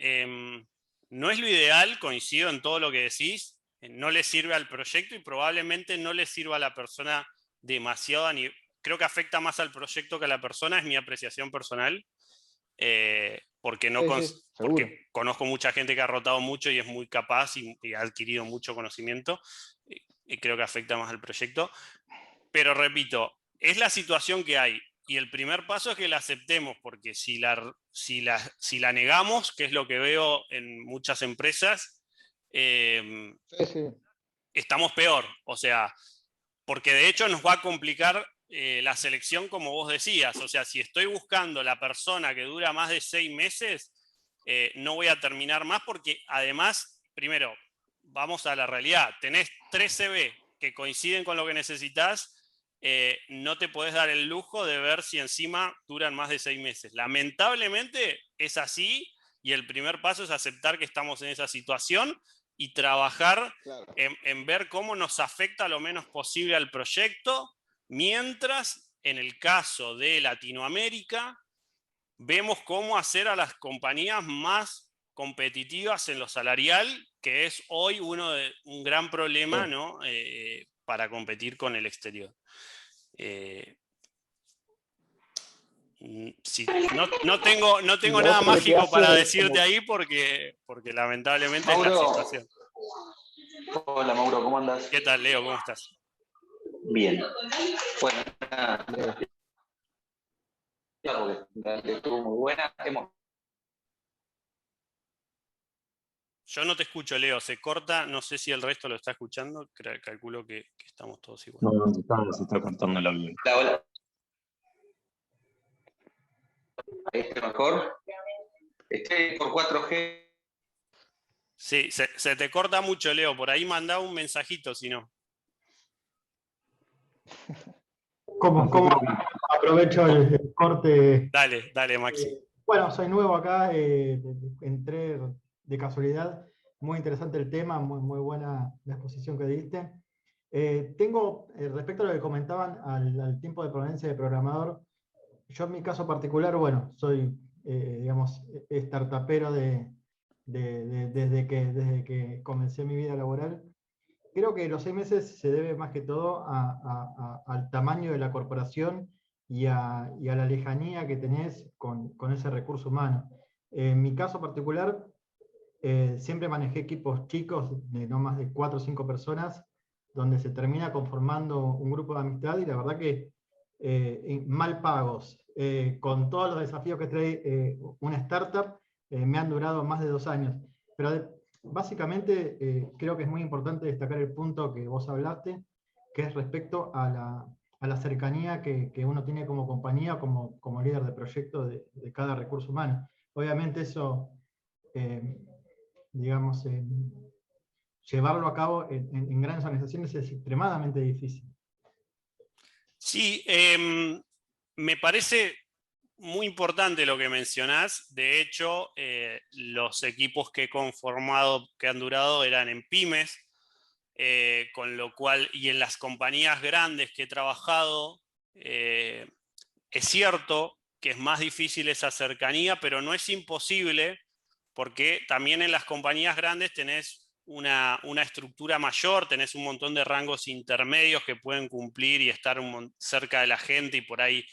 No es lo ideal, coincido en todo lo que decís. No le sirve al proyecto y probablemente no le sirva a la persona demasiado a nivel. Creo que afecta más al proyecto que a la persona, es mi apreciación personal. Porque, no Sí, seguro. porque conozco mucha gente que ha rotado mucho y es muy capaz y ha adquirido mucho conocimiento. Y creo que afecta más al proyecto. Pero repito, es la situación que hay. Y el primer paso es que la aceptemos, porque si la negamos, que es lo que veo en muchas empresas, Sí. estamos peor. O sea, porque de hecho nos va a complicar la selección, como vos decías. O sea, si estoy buscando la persona que dura más de 6 meses, no voy a terminar más, porque además, primero, vamos a la realidad, tenés 3 CV que coinciden con lo que necesitas, no te podés dar el lujo de ver si encima duran más de 6 meses. Lamentablemente es así, y el primer paso es aceptar que estamos en esa situación y trabajar Claro. en ver cómo nos afecta lo menos posible al proyecto, mientras en el caso de Latinoamérica vemos cómo hacer a las compañías más competitivas en lo salarial, que es hoy un gran problema, Sí. ¿no? Para competir con el exterior. Sí, no tengo Y lo nada otro que te mágico hace para es decirte como, ahí porque lamentablemente es la Mauro, situación. hola Mauro, ¿cómo andas? ¿Qué tal, Leo? ¿Cómo estás? Bien. Bueno, nada, Leo. porque realmente estuvo muy buena. Yo no te escucho, Leo, se corta, no sé si el resto lo está escuchando, calculo que estamos todos igual. No, se está cortando el audio. Hola. Ahí está mejor. Estoy por 4G. Sí, se te corta mucho, Leo, por ahí mandá un mensajito, si no. ¿Cómo aprovecho el corte? Dale, Maxi. Bueno, soy nuevo acá, entré de casualidad. Muy interesante el tema, muy buena la exposición que diste. Tengo, respecto a lo que comentaban al tiempo de proveniencia de programador, yo en mi caso particular, bueno, soy, digamos, startupero desde que comencé mi vida laboral. Creo que los 6 meses se debe más que todo al tamaño de la corporación y a la lejanía que tenés con ese recurso humano. En mi caso particular, siempre manejé equipos chicos de no más de 4 o 5 personas, donde se termina conformando un grupo de amistad y la verdad que mal pagos, con todos los desafíos que trae una startup, me han durado más de 2 años. Pero básicamente creo que es muy importante destacar el punto que vos hablaste, que es respecto a la cercanía que uno tiene como compañía, como líder de proyecto de cada recurso humano. Obviamente eso, digamos, llevarlo a cabo en grandes organizaciones es extremadamente difícil. Sí, me parece muy importante lo que mencionás. De hecho, los equipos que he conformado, que han durado, eran en pymes, con lo cual, y en las compañías grandes que he trabajado, es cierto que es más difícil esa cercanía, pero no es imposible, porque también en las compañías grandes tenés una estructura mayor, tenés un montón de rangos intermedios que pueden cumplir y estar cerca de la gente y por ahí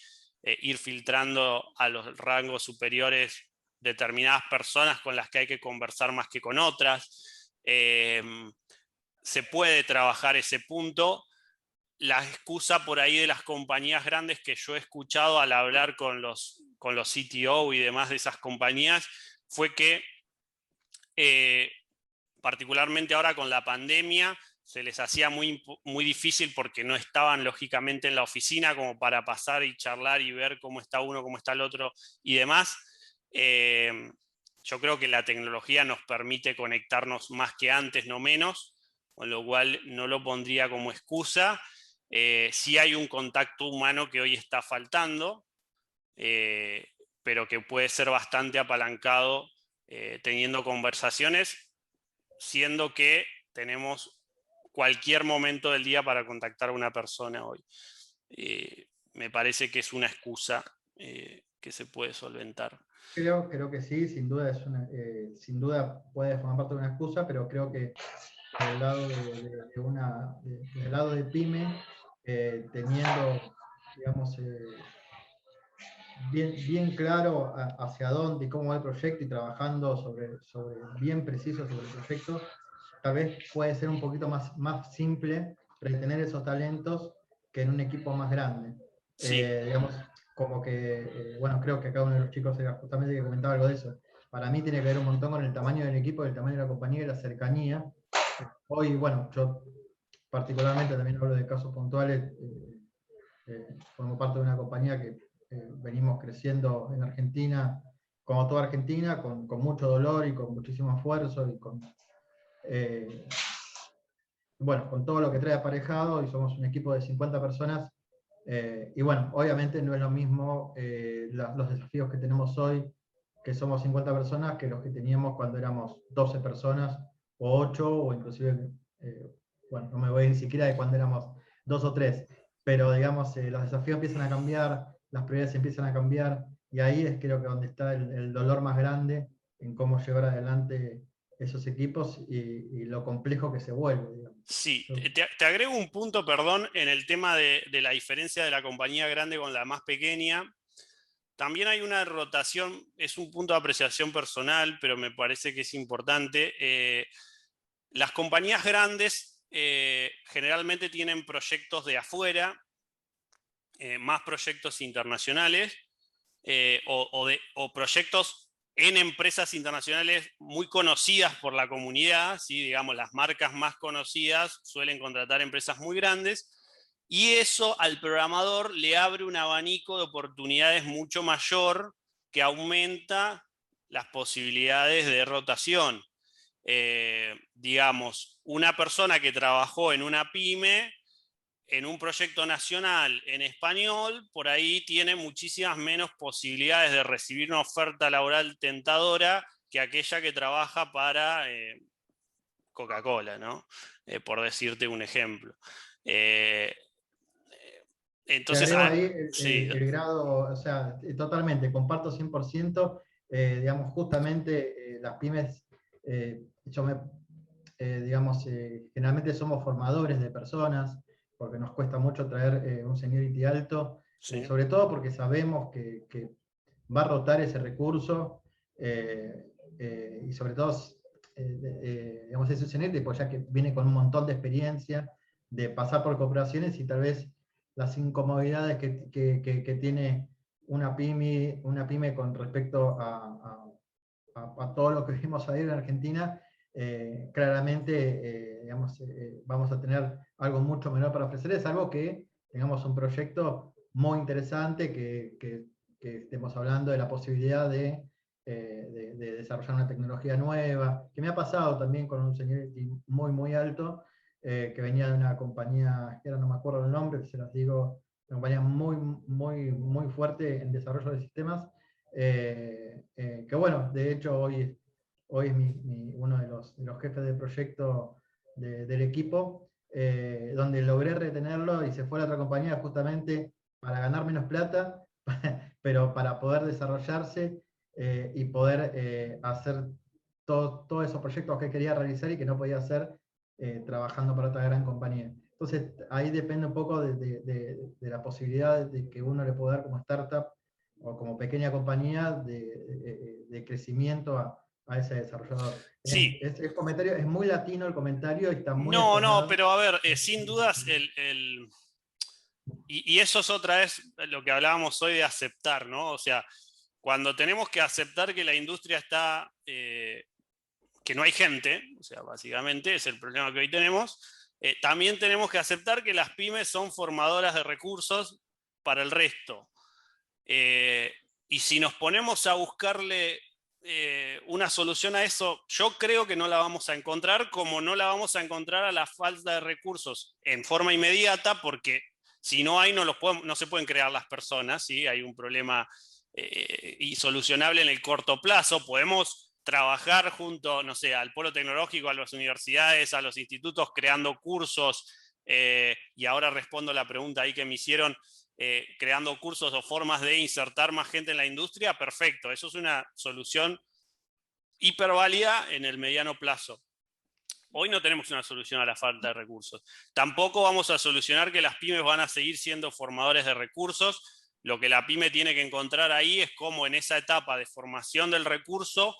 ir filtrando a los rangos superiores determinadas personas con las que hay que conversar más que con otras. Se puede trabajar ese punto. La excusa por ahí de las compañías grandes que yo he escuchado al hablar con los CTO y demás de esas compañías fue que particularmente ahora con la pandemia se les hacía muy difícil porque no estaban lógicamente en la oficina como para pasar y charlar y ver cómo está uno, cómo está el otro y demás. Yo creo que la tecnología nos permite conectarnos más que antes, no menos, con lo cual no lo pondría como excusa. Sí hay un contacto humano que hoy está faltando, pero que puede ser bastante apalancado teniendo conversaciones, siendo que tenemos cualquier momento del día para contactar a una persona hoy. Me parece que es una excusa que se puede solventar. Creo que sí, sin duda, sin duda puede formar parte de una excusa, pero creo que del lado del lado de PYME, teniendo, digamos, bien claro hacia dónde y cómo va el proyecto y trabajando bien preciso sobre el proyecto, tal vez puede ser un poquito más simple retener esos talentos que en un equipo más grande. Sí. Digamos, como que, bueno, creo que acá uno de los chicos era justamente que comentaba algo de eso. Para mí tiene que ver un montón con el tamaño del equipo, el tamaño de la compañía y la cercanía. Hoy, bueno, yo particularmente también hablo de casos puntuales, formo parte de una compañía que venimos creciendo en Argentina, como toda Argentina, con mucho dolor y con muchísimo esfuerzo y con bueno, con todo lo que trae aparejado, y somos un equipo de 50 personas, y bueno, obviamente no es lo mismo los desafíos que tenemos hoy, que somos 50 personas, que los que teníamos cuando éramos 12 personas, o 8, o inclusive, bueno, no me voy ni siquiera de cuando éramos 2 o 3, pero digamos, los desafíos empiezan a cambiar, las prioridades empiezan a cambiar, y ahí es creo que donde está el dolor más grande en cómo llevar adelante esos equipos y lo complejo que se vuelve, digamos. Sí, te agrego un punto, perdón, en el tema de la diferencia de la compañía grande con la más pequeña. También hay una rotación, es un punto de apreciación personal, pero me parece que es importante. Las compañías grandes generalmente tienen proyectos de afuera, más proyectos internacionales, o proyectos en empresas internacionales muy conocidas por la comunidad, ¿sí? Digamos, las marcas más conocidas suelen contratar empresas muy grandes, y eso al programador le abre un abanico de oportunidades mucho mayor que aumenta las posibilidades de rotación. Digamos, una persona que trabajó en una pyme, en un proyecto nacional en español, por ahí tiene muchísimas menos posibilidades de recibir una oferta laboral tentadora que aquella que trabaja para Coca-Cola, ¿no? Por decirte un ejemplo. Entonces, ahí sí. el grado, o sea, totalmente, comparto 100%, digamos, justamente las pymes, digamos, generalmente somos formadores de personas, porque nos cuesta mucho traer un seniority alto, Sí. sobre todo porque sabemos que va a rotar ese recurso, y sobre todo, digamos, ese seniority, pues ya que viene con un montón de experiencia, de pasar por corporaciones y tal vez las incomodidades que tiene una pyme con respecto a todo lo que vimos ahí en Argentina, claramente digamos, vamos a tener algo mucho menor para ofrecer. Es algo que tengamos un proyecto muy interesante, que estemos hablando de la posibilidad de desarrollar una tecnología nueva, que me ha pasado también con un seniority muy alto, que venía de una compañía, que ahora no me acuerdo el nombre, se los digo, una compañía muy fuerte en desarrollo de sistemas, que bueno, de hecho hoy es uno de los jefes de proyecto del equipo, donde logré retenerlo y se fue a la otra compañía justamente para ganar menos plata, pero para poder desarrollarse y poder hacer todos esos proyectos que quería realizar y que no podía hacer trabajando para otra gran compañía. Entonces, ahí depende un poco de la posibilidad de que uno le pueda dar como startup o como pequeña compañía de de crecimiento a ese desarrollador. Sí. El comentario es muy latino, el comentario, y está muy No, entonado. pero a ver, sin dudas, y eso es otra vez lo que hablábamos hoy de aceptar, ¿no? O sea, cuando tenemos que aceptar que la industria está, que no hay gente, o sea, básicamente es el problema que hoy tenemos, también tenemos que aceptar que las pymes son formadoras de recursos para el resto. Y si nos ponemos a buscarle una solución a eso, yo creo que no la vamos a encontrar, como no la vamos a encontrar a la falta de recursos en forma inmediata, porque si no hay, no se pueden crear las personas, ¿sí? Hay un problema insolucionable en el corto plazo. Podemos trabajar junto, no sé, al polo tecnológico, a las universidades, a los institutos, creando cursos, y ahora respondo la pregunta ahí que me hicieron, creando cursos o formas de insertar más gente en la industria. Perfecto, eso es una solución hiperválida en el mediano plazo. Hoy no tenemos una solución a la falta de recursos. Tampoco vamos a solucionar que las pymes van a seguir siendo formadores de recursos. Lo que la pyme tiene que encontrar ahí es cómo en esa etapa de formación del recurso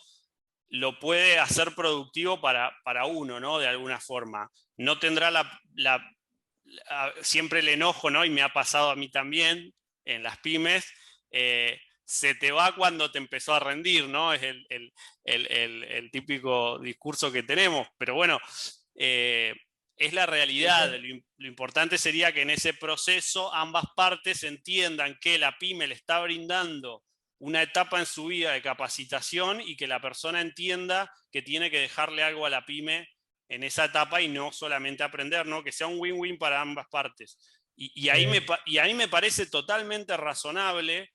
lo puede hacer productivo para uno, ¿no? De alguna forma. No tendrá siempre el enojo, ¿no? Y me ha pasado a mí también en las pymes, se te va cuando te empezó a rendir, ¿no? Es el típico discurso que tenemos, pero bueno, es la realidad. Lo importante sería que en ese proceso ambas partes entiendan que la pyme le está brindando una etapa en su vida de capacitación y que la persona entienda que tiene que dejarle algo a la pyme en esa etapa y no solamente aprender, ¿no? Que sea un win-win para ambas partes. Y ahí me parece totalmente razonable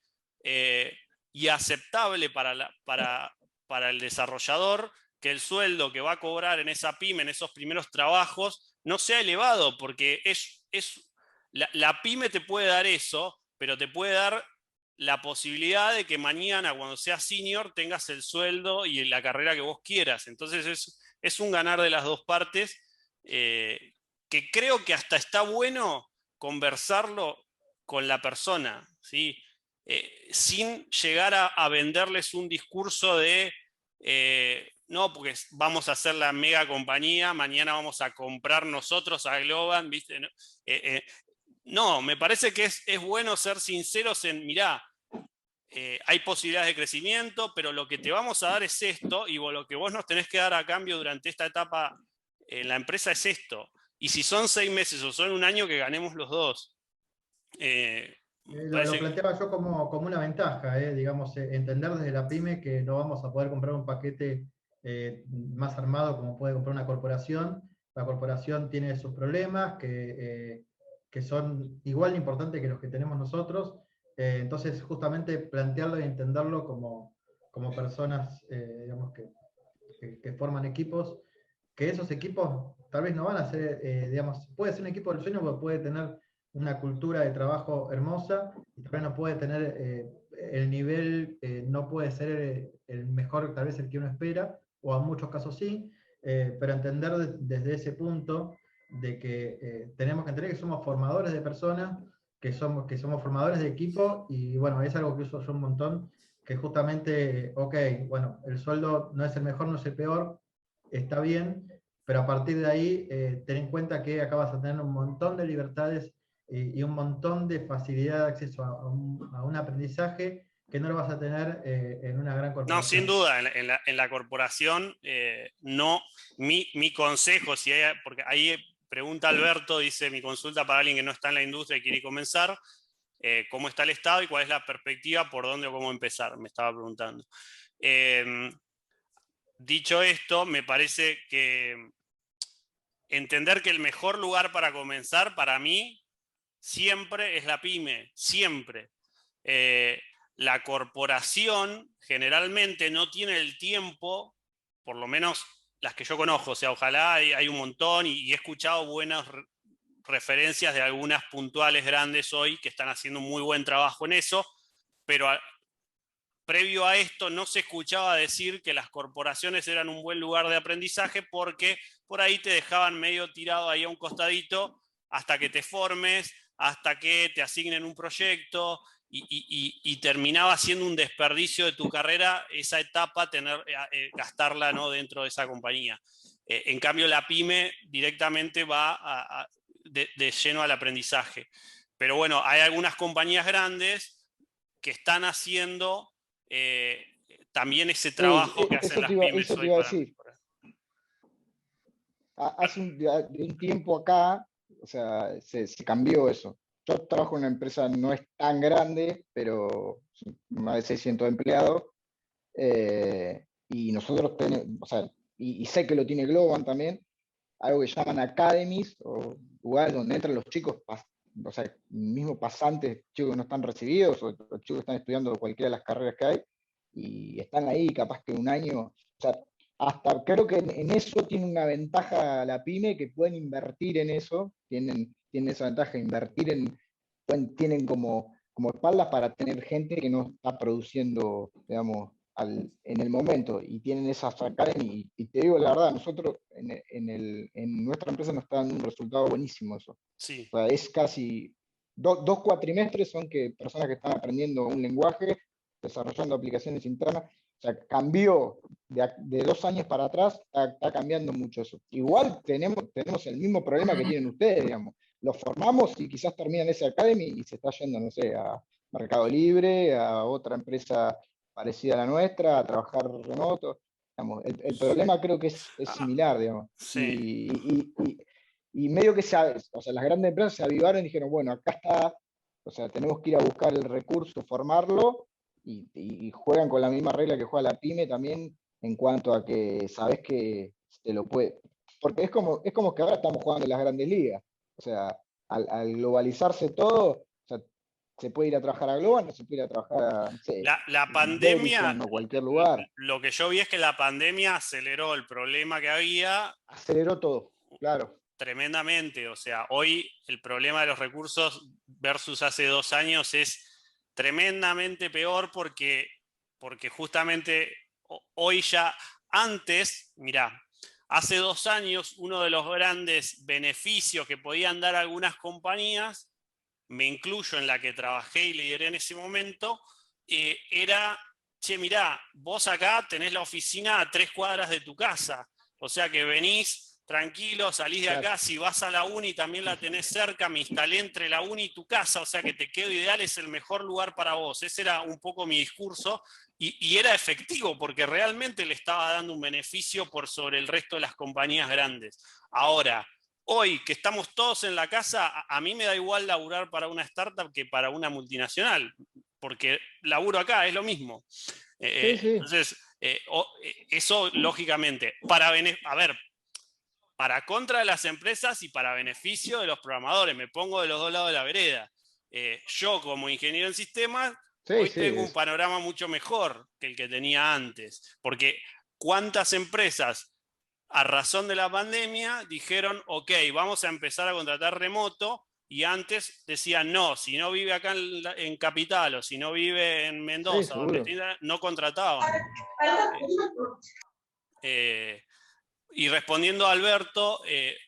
y aceptable para el desarrollador que el sueldo que va a cobrar en esa pyme, en esos primeros trabajos, no sea elevado, porque la pyme te puede dar eso, pero te puede dar la posibilidad de que mañana, cuando seas senior, tengas el sueldo y la carrera que vos quieras. Entonces es un ganar de las dos partes, que creo que hasta está bueno conversarlo con la persona, ¿sí? Sin llegar a venderles un discurso de no, porque vamos a hacer la mega compañía, mañana vamos a comprar nosotros a Globant, ¿viste? No, me parece que es bueno ser sinceros en, mirá, hay posibilidades de crecimiento, pero lo que te vamos a dar es esto, y lo que vos nos tenés que dar a cambio durante esta etapa en la empresa es esto. Y si son 6 meses o son un año, que ganemos los dos. Lo planteaba yo como una ventaja, digamos, entender desde la pyme que no vamos a poder comprar un paquete más armado como puede comprar una corporación. La corporación tiene sus problemas que son igual de importantes que los que tenemos nosotros. Entonces, justamente plantearlo y entenderlo como personas, digamos, que forman equipos, que esos equipos tal vez no van a ser, digamos, puede ser un equipo del sueño, porque puede tener una cultura de trabajo hermosa, y tal vez no puede tener el nivel, no puede ser el mejor, tal vez el que uno espera, o en muchos casos sí, pero entender desde ese punto de que tenemos que entender que somos formadores de personas, que somos formadores de equipo, y bueno, es algo que uso yo un montón, que justamente, ok, bueno, el sueldo no es el mejor, no es el peor, está bien, pero a partir de ahí, ten en cuenta que acá vas a tener un montón de libertades y un montón de facilidad de acceso a un aprendizaje que no lo vas a tener en una gran corporación. No, sin duda, en la corporación, no, mi consejo, porque ahí pregunta Alberto, dice, mi consulta para alguien que no está en la industria y quiere comenzar, ¿cómo está el Estado y cuál es la perspectiva, por dónde o cómo empezar? Me estaba preguntando. Dicho esto, me parece que entender que el mejor lugar para comenzar, para mí, siempre es la pyme, siempre. La corporación generalmente no tiene el tiempo, por lo menos las que yo conozco, o sea, ojalá hay un montón, y he escuchado buenas referencias de algunas puntuales grandes hoy que están haciendo un muy buen trabajo en eso, pero previo a esto no se escuchaba decir que las corporaciones eran un buen lugar de aprendizaje, porque por ahí te dejaban medio tirado ahí a un costadito hasta que te formes, hasta que te asignen un proyecto, y terminaba siendo un desperdicio de tu carrera esa etapa, gastarla, ¿no?, dentro de esa compañía. En cambio, la pyme directamente va de lleno al aprendizaje. Pero bueno, hay algunas compañías grandes que están haciendo también ese trabajo que hacen las pymes eso te hoy iba a para decir. mejorar. Hace un tiempo acá, o sea, se cambió eso. Yo trabajo en una empresa no es tan grande, pero más de 600 empleados, y nosotros tenemos, o sea, y sé que lo tiene Globan también, algo que llaman academies, o lugares donde entran los chicos, o sea, mismo pasantes, chicos que no están recibidos, o chicos que están estudiando cualquiera de las carreras que hay, y están ahí capaz que un año, o sea, hasta creo que en eso tiene una ventaja la pyme, que pueden invertir en eso, tienen esa ventaja de invertir tienen como espaldas para tener gente que no está produciendo, digamos, en el momento, y tienen esas academy, y te digo la verdad, nosotros en nuestra empresa nos está dando un resultado buenísimo eso. Sí. O sea, es casi 2 cuatrimestres son que personas que están aprendiendo un lenguaje, desarrollando aplicaciones internas. O sea, cambió de 2 años para atrás, está cambiando mucho eso. Igual tenemos el mismo problema que tienen ustedes, digamos. Los formamos y quizás terminan ese academy y se está yendo, no sé, a Mercado Libre, a otra empresa parecida a la nuestra, a trabajar remoto. Digamos, el problema creo que es similar, digamos. Sí. Y medio que o sea, las grandes empresas se avivaron y dijeron, bueno, acá está, o sea, tenemos que ir a buscar el recurso, formarlo, y juegan con la misma regla que juega la pyme también, en cuanto a que sabes que te lo puede. Porque es como que ahora estamos jugando en las grandes ligas. O sea, al globalizarse todo, o sea, se puede ir a trabajar a Globan, no se puede ir a trabajar a, no sé, La pandemia, Verizon o cualquier lugar. lo que yo vi es que la pandemia aceleró el problema que había. Aceleró todo, claro. Tremendamente. O sea, hoy el problema de los recursos versus hace 2 años es tremendamente peor porque justamente hoy ya, antes, mirá, hace 2 años uno de los grandes beneficios que podían dar algunas compañías, me incluyo en la que trabajé y lideré en ese momento, era, che, mirá, vos acá tenés la oficina a 3 cuadras de tu casa, o sea que venís tranquilo, salís de acá, si vas a la uni también la tenés cerca, me instalé entre la uni y tu casa, o sea que te quedo ideal, es el mejor lugar para vos. Ese era un poco mi discurso, y era efectivo porque realmente le estaba dando un beneficio por sobre el resto de las compañías grandes. Ahora, hoy que estamos todos en la casa, a mí me da igual laburar para una startup que para una multinacional, porque laburo acá, es lo mismo. Sí. Entonces, eso lógicamente, para contra de las empresas y para beneficio de los programadores, me pongo de los 2 lados de la vereda. Yo como ingeniero en sistemas, hoy tengo un panorama mucho mejor que el que tenía antes, porque cuántas empresas a razón de la pandemia dijeron, ok, vamos a empezar a contratar remoto, y antes decían, no, si no vive acá en Capital, o si no vive en Mendoza, o en Argentina, no contrataban. Y respondiendo a Alberto,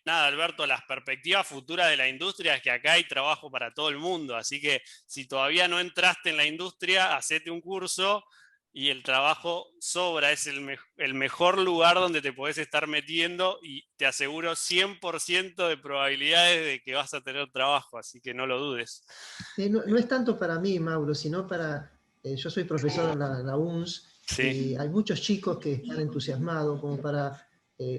nada, Alberto, las perspectivas futuras de la industria es que acá hay trabajo para todo el mundo, así que si todavía no entraste en la industria, hacete un curso y el trabajo sobra, es el mejor lugar donde te podés estar metiendo, y te aseguro 100% de probabilidades de que vas a tener trabajo, así que no lo dudes. No es tanto para mí, Mauro, sino para... yo soy profesor en la UNS, y hay muchos chicos que están entusiasmados como para...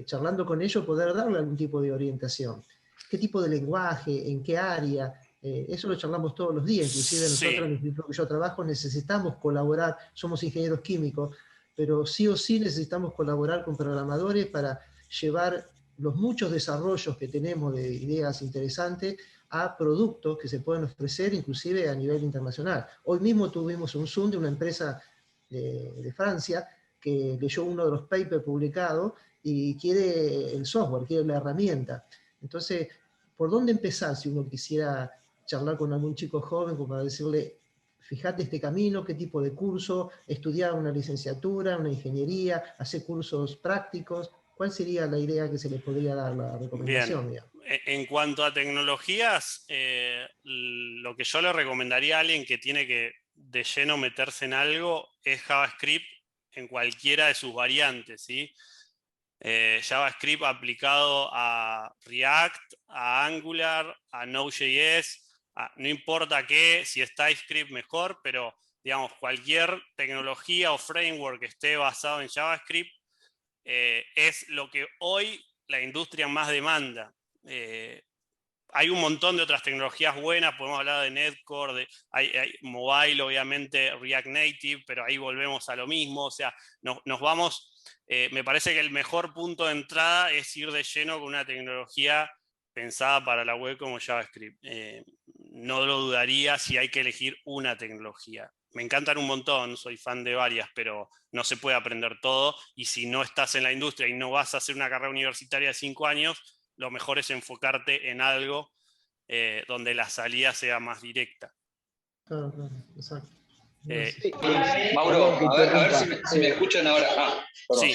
charlando con ellos, poder darle algún tipo de orientación. ¿Qué tipo de lenguaje? ¿En qué área? Eso lo charlamos todos los días. Inclusive nosotros, en el instituto que yo trabajo, necesitamos colaborar. Somos ingenieros químicos, pero sí o sí necesitamos colaborar con programadores para llevar los muchos desarrollos que tenemos de ideas interesantes a productos que se pueden ofrecer inclusive a nivel internacional. Hoy mismo tuvimos un Zoom de una empresa de Francia que leyó uno de los papers publicados y quiere el software, quiere la herramienta. Entonces, ¿por dónde empezar si uno quisiera charlar con algún chico joven como para decirle, fíjate este camino, qué tipo de curso, estudiar una licenciatura, una ingeniería, hacer cursos prácticos? ¿Cuál sería la idea que se le podría dar, la recomendación? Bien. En cuanto a tecnologías, lo que yo le recomendaría a alguien que tiene que de lleno meterse en algo es JavaScript en cualquiera de sus variantes, ¿sí? JavaScript aplicado a React, a Angular, a Node.js, no importa qué, si es TypeScript mejor, pero digamos, cualquier tecnología o framework que esté basado en JavaScript es lo que hoy la industria más demanda. Hay un montón de otras tecnologías buenas, podemos hablar de Netcore, hay mobile, obviamente, React Native, pero ahí volvemos a lo mismo, o sea, nos vamos, me parece que el mejor punto de entrada es ir de lleno con una tecnología pensada para la web como JavaScript. No lo dudaría si hay que elegir una tecnología. Me encantan un montón, soy fan de varias, pero no se puede aprender todo, y si no estás en la industria y no vas a hacer una carrera universitaria de 5 años, lo mejor es enfocarte en algo donde la salida sea más directa. Claro, exacto. Sí, Mauro, perdón que a ver interrumpa. si me escuchan ahora. Perdón. Sí,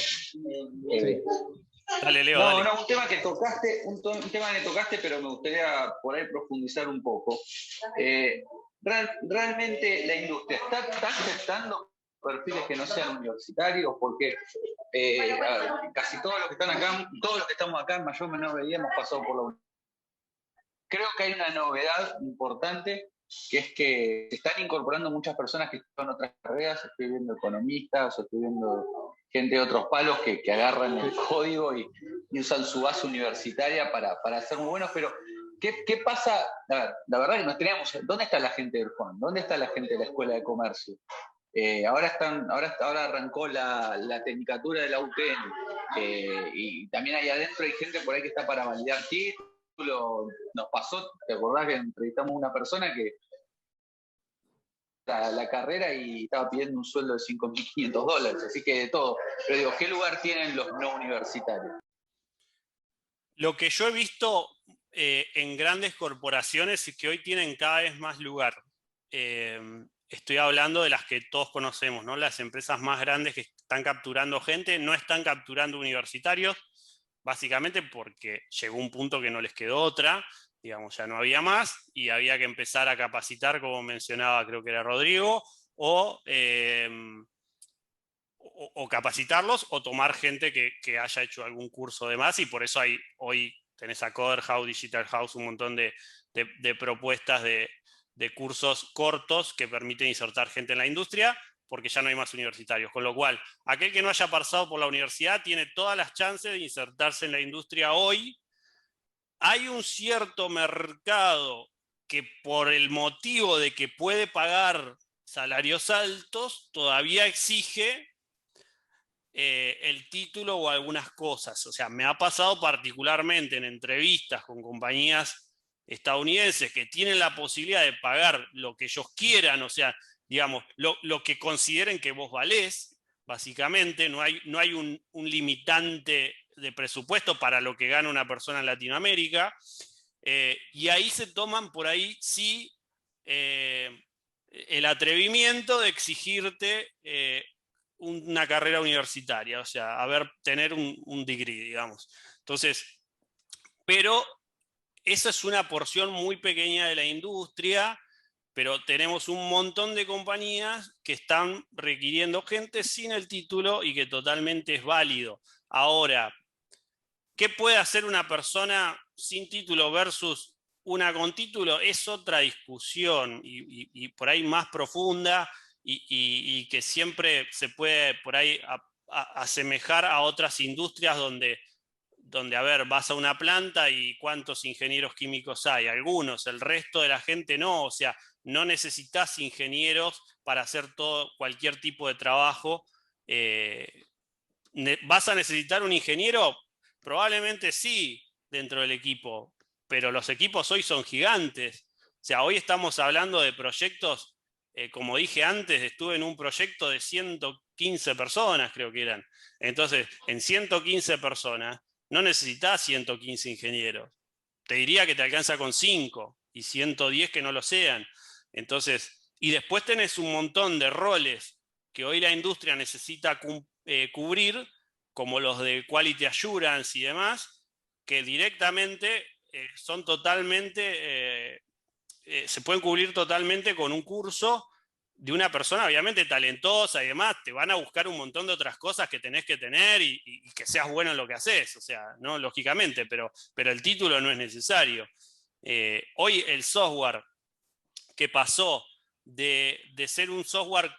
Sí. dale, Leo, No, dale. no, un tema que tocaste, pero me gustaría por ahí profundizar un poco. ¿Realmente la industria está aceptando perfiles que no sean universitarios? Porque a ver, casi todos los que están acá, todos los que estamos acá en mayor o menor medida hemos pasado por la universidad. Creo que hay una novedad importante, que es que se están incorporando muchas personas que están en otras carreras. Estoy viendo economistas, o estoy viendo gente de otros palos que agarran el código y usan su base universitaria para ser muy buenos, pero ¿qué pasa? A ver, la verdad que nos teníamos, ¿dónde está la gente del Juan? ¿Dónde está la gente de la Escuela de Comercio? Ahora arrancó la tecnicatura de la UTN, y también ahí adentro hay gente por ahí que está para validar títulos. Nos pasó, ¿te acordás que entrevistamos a una persona que la carrera y estaba pidiendo un sueldo de $5.500? Así que de todo. Pero digo, ¿qué lugar tienen los no universitarios? Lo que yo he visto en grandes corporaciones es que hoy tienen cada vez más lugar. Estoy hablando de las que todos conocemos, ¿no? Las empresas más grandes que están capturando gente, no están capturando universitarios, básicamente porque llegó un punto que no les quedó otra, digamos, ya no había más, y había que empezar a capacitar, como mencionaba, creo que era Rodrigo, o capacitarlos, o tomar gente que haya hecho algún curso de más, y por eso hoy tenés a Coder House, Digital House, un montón de propuestas de cursos cortos que permiten insertar gente en la industria, porque ya no hay más universitarios. Con lo cual, aquel que no haya pasado por la universidad tiene todas las chances de insertarse en la industria hoy. Hay un cierto mercado que, por el motivo de que puede pagar salarios altos, todavía exige el título o algunas cosas. O sea, me ha pasado particularmente en entrevistas con compañías estadounidenses que tienen la posibilidad de pagar lo que ellos quieran, o sea, digamos, lo que consideren que vos valés, básicamente. No hay un limitante de presupuesto para lo que gana una persona en Latinoamérica, y ahí se toman por ahí sí el atrevimiento de exigirte una carrera universitaria, o sea, tener un degree, digamos. Entonces, pero esa es una porción muy pequeña de la industria, pero tenemos un montón de compañías que están requiriendo gente sin el título y que totalmente es válido. Ahora, ¿qué puede hacer una persona sin título versus una con título? Es otra discusión y por ahí más profunda, y que siempre se puede por ahí asemejar a otras industrias donde, a ver, vas a una planta y ¿cuántos ingenieros químicos hay? Algunos, el resto de la gente no. O sea, no necesitas ingenieros para hacer cualquier tipo de trabajo. ¿Vas a necesitar un ingeniero? Probablemente sí, dentro del equipo, pero los equipos hoy son gigantes. O sea, hoy estamos hablando de proyectos, como dije antes, estuve en un proyecto de 115 personas, creo que eran. Entonces, en 115 personas, no necesitas 115 ingenieros. Te diría que te alcanza con 5 y 110 que no lo sean. Entonces, y después tenés un montón de roles que hoy la industria necesita cubrir, como los de Quality Assurance y demás, que directamente son totalmente, se pueden cubrir totalmente con un curso de una persona obviamente talentosa y demás. Te van a buscar un montón de otras cosas que tenés que tener y que seas bueno en lo que haces, o sea, no lógicamente, pero el título no es necesario. Hoy el software que pasó de ser un software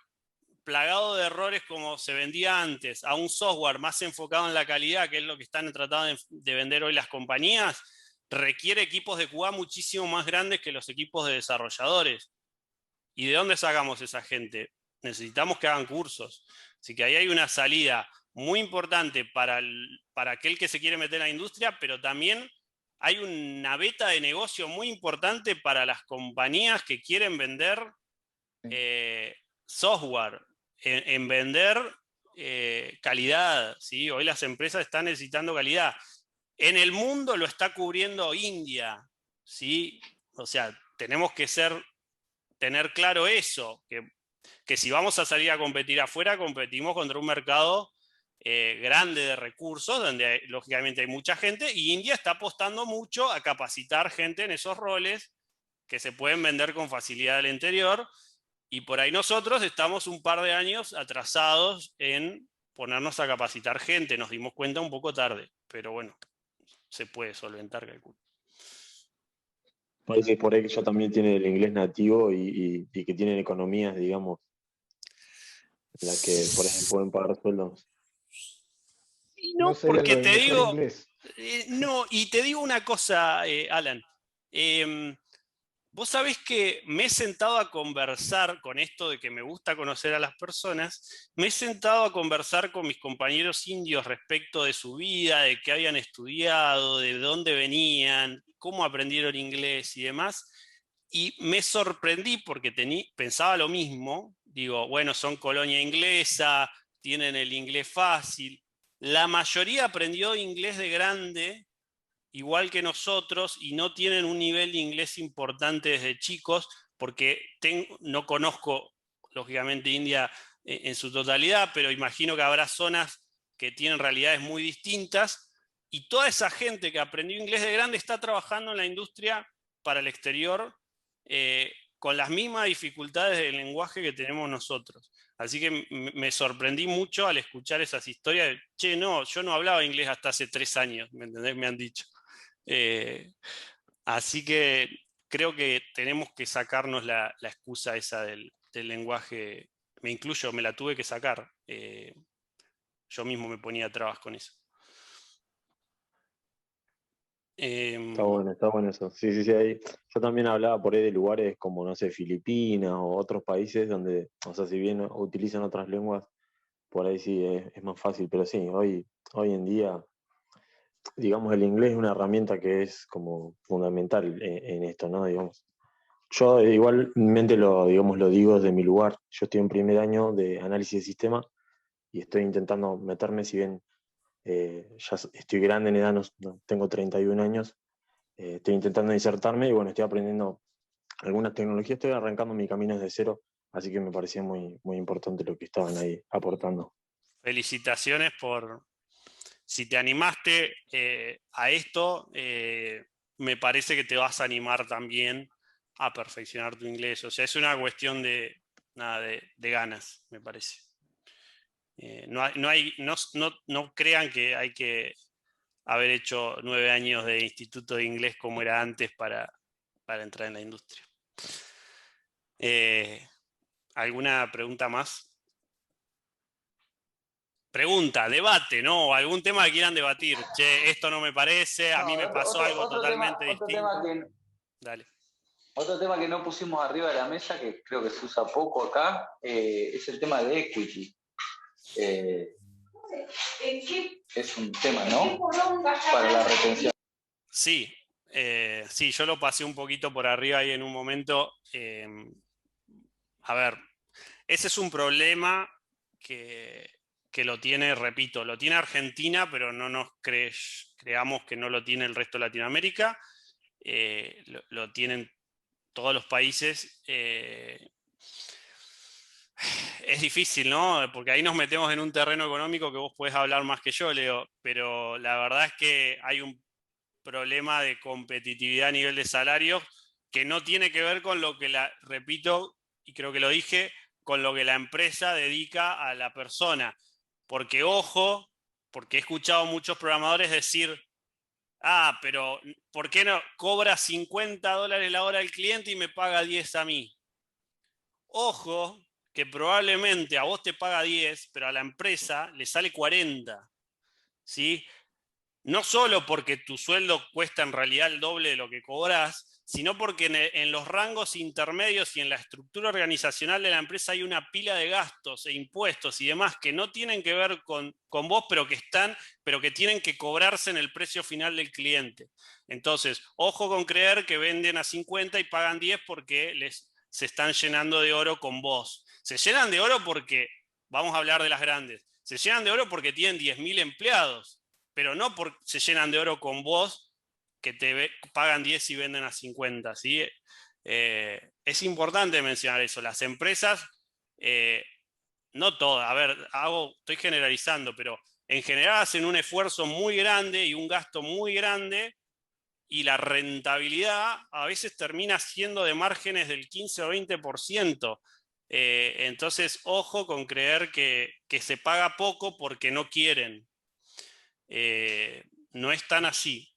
plagado de errores como se vendía antes, a un software más enfocado en la calidad, que es lo que están tratando de vender hoy las compañías, requiere equipos de QA muchísimo más grandes que los equipos de desarrolladores. ¿Y de dónde sacamos esa gente? Necesitamos que hagan cursos. Así que ahí hay una salida muy importante para aquel que se quiere meter en la industria, pero también hay una beta de negocio muy importante para las compañías que quieren vender software, en vender calidad, ¿sí? Hoy las empresas están necesitando calidad. En el mundo lo está cubriendo India, ¿sí? O sea, tenemos que tener claro eso, que si vamos a salir a competir afuera, competimos contra un mercado grande de recursos, donde lógicamente hay mucha gente, y India está apostando mucho a capacitar gente en esos roles que se pueden vender con facilidad al interior, y por ahí nosotros estamos un par de años atrasados en ponernos a capacitar gente, nos dimos cuenta un poco tarde, pero bueno, se puede solventar, calculo. Países por ahí que ya también tienen el inglés nativo y que tienen economías, digamos, en las que por ahí pueden pagar sueldos. Y no, sería porque el te mejor digo, inglés. no, y te digo una cosa, Alan. Vos sabés que me he sentado a conversar con esto de que me gusta conocer a las personas, me he sentado a conversar con mis compañeros indios respecto de su vida, de qué habían estudiado, de dónde venían, cómo aprendieron inglés y demás, y me sorprendí porque pensaba lo mismo, digo, bueno, son colonia inglesa, tienen el inglés fácil, la mayoría aprendió inglés de grande, igual que nosotros, y no tienen un nivel de inglés importante desde chicos, porque no conozco, lógicamente, India en su totalidad, pero imagino que habrá zonas que tienen realidades muy distintas, y toda esa gente que aprendió inglés de grande está trabajando en la industria para el exterior con las mismas dificultades del lenguaje que tenemos nosotros. Así que me sorprendí mucho al escuchar esas historias de, che, no, yo no hablaba inglés hasta hace 3 años, ¿me entendés? Me han dicho. Así que creo que tenemos que sacarnos la excusa esa del lenguaje, me incluyo, me la tuve que sacar, yo mismo me ponía trabas con eso. Está bueno eso. Sí, sí, sí. Yo también hablaba por ahí de lugares como, no sé, Filipinas o otros países donde, o sea, si bien utilizan otras lenguas, por ahí sí es más fácil, pero sí, hoy en día, digamos, el inglés es una herramienta que es como fundamental en esto, ¿no? Digamos. Yo igualmente digamos, lo digo desde mi lugar. Yo estoy en primer año de análisis de sistema y estoy intentando meterme, si bien ya estoy grande en edad, tengo 31 años, estoy intentando insertarme y bueno, estoy aprendiendo algunas tecnologías, estoy arrancando mi camino desde cero, así que me parecía muy, muy importante lo que estaban ahí aportando. Felicitaciones si te animaste a esto, me parece que te vas a animar también a perfeccionar tu inglés. O sea, es una cuestión de ganas, me parece. No crean que hay que haber hecho 9 años de instituto de inglés como era antes para entrar en la industria. ¿Alguna pregunta más? Pregunta, debate, ¿no? Algún tema que quieran debatir. Che, esto no me parece, a mí me pasó algo totalmente distinto. Dale. Otro tema que no pusimos arriba de la mesa, que creo que se usa poco acá, es el tema de equity. Es un tema, ¿no? Para la retención. Sí, sí, yo lo pasé un poquito por arriba ahí en un momento. A ver, ese es un problema que lo tiene, repito, lo tiene Argentina, pero no nos creamos que no lo tiene el resto de Latinoamérica. Lo tienen todos los países. Es difícil, ¿no? Porque ahí nos metemos en un terreno económico que vos podés hablar más que yo, Leo, pero la verdad es que hay problema de competitividad a nivel de salarios que no tiene que ver con lo que repito, y creo que lo dije, con lo que la empresa dedica a la persona. Porque ojo, porque he escuchado muchos programadores decir, pero ¿por qué no cobra $50 la hora el cliente y me paga 10 a mí? Ojo, que probablemente a vos te paga 10, pero a la empresa le sale 40. ¿Sí? No solo porque tu sueldo cuesta en realidad el doble de lo que cobras, sino porque en los rangos intermedios y en la estructura organizacional de la empresa hay una pila de gastos e impuestos y demás que no tienen que ver con vos, pero que tienen que cobrarse en el precio final del cliente. Entonces, ojo con creer que venden a 50 y pagan 10 porque se están llenando de oro con vos. Se llenan de oro porque, vamos a hablar de las grandes, se llenan de oro porque tienen 10.000 empleados, pero no porque se llenan de oro con vos, que te pagan 10 y venden a 50. ¿Sí? Es importante mencionar eso. Las empresas, no todas, a ver, estoy generalizando, pero en general hacen un esfuerzo muy grande y un gasto muy grande, y la rentabilidad a veces termina siendo de márgenes del 15 o 20%. Entonces, ojo con creer que se paga poco porque no quieren. No es tan así.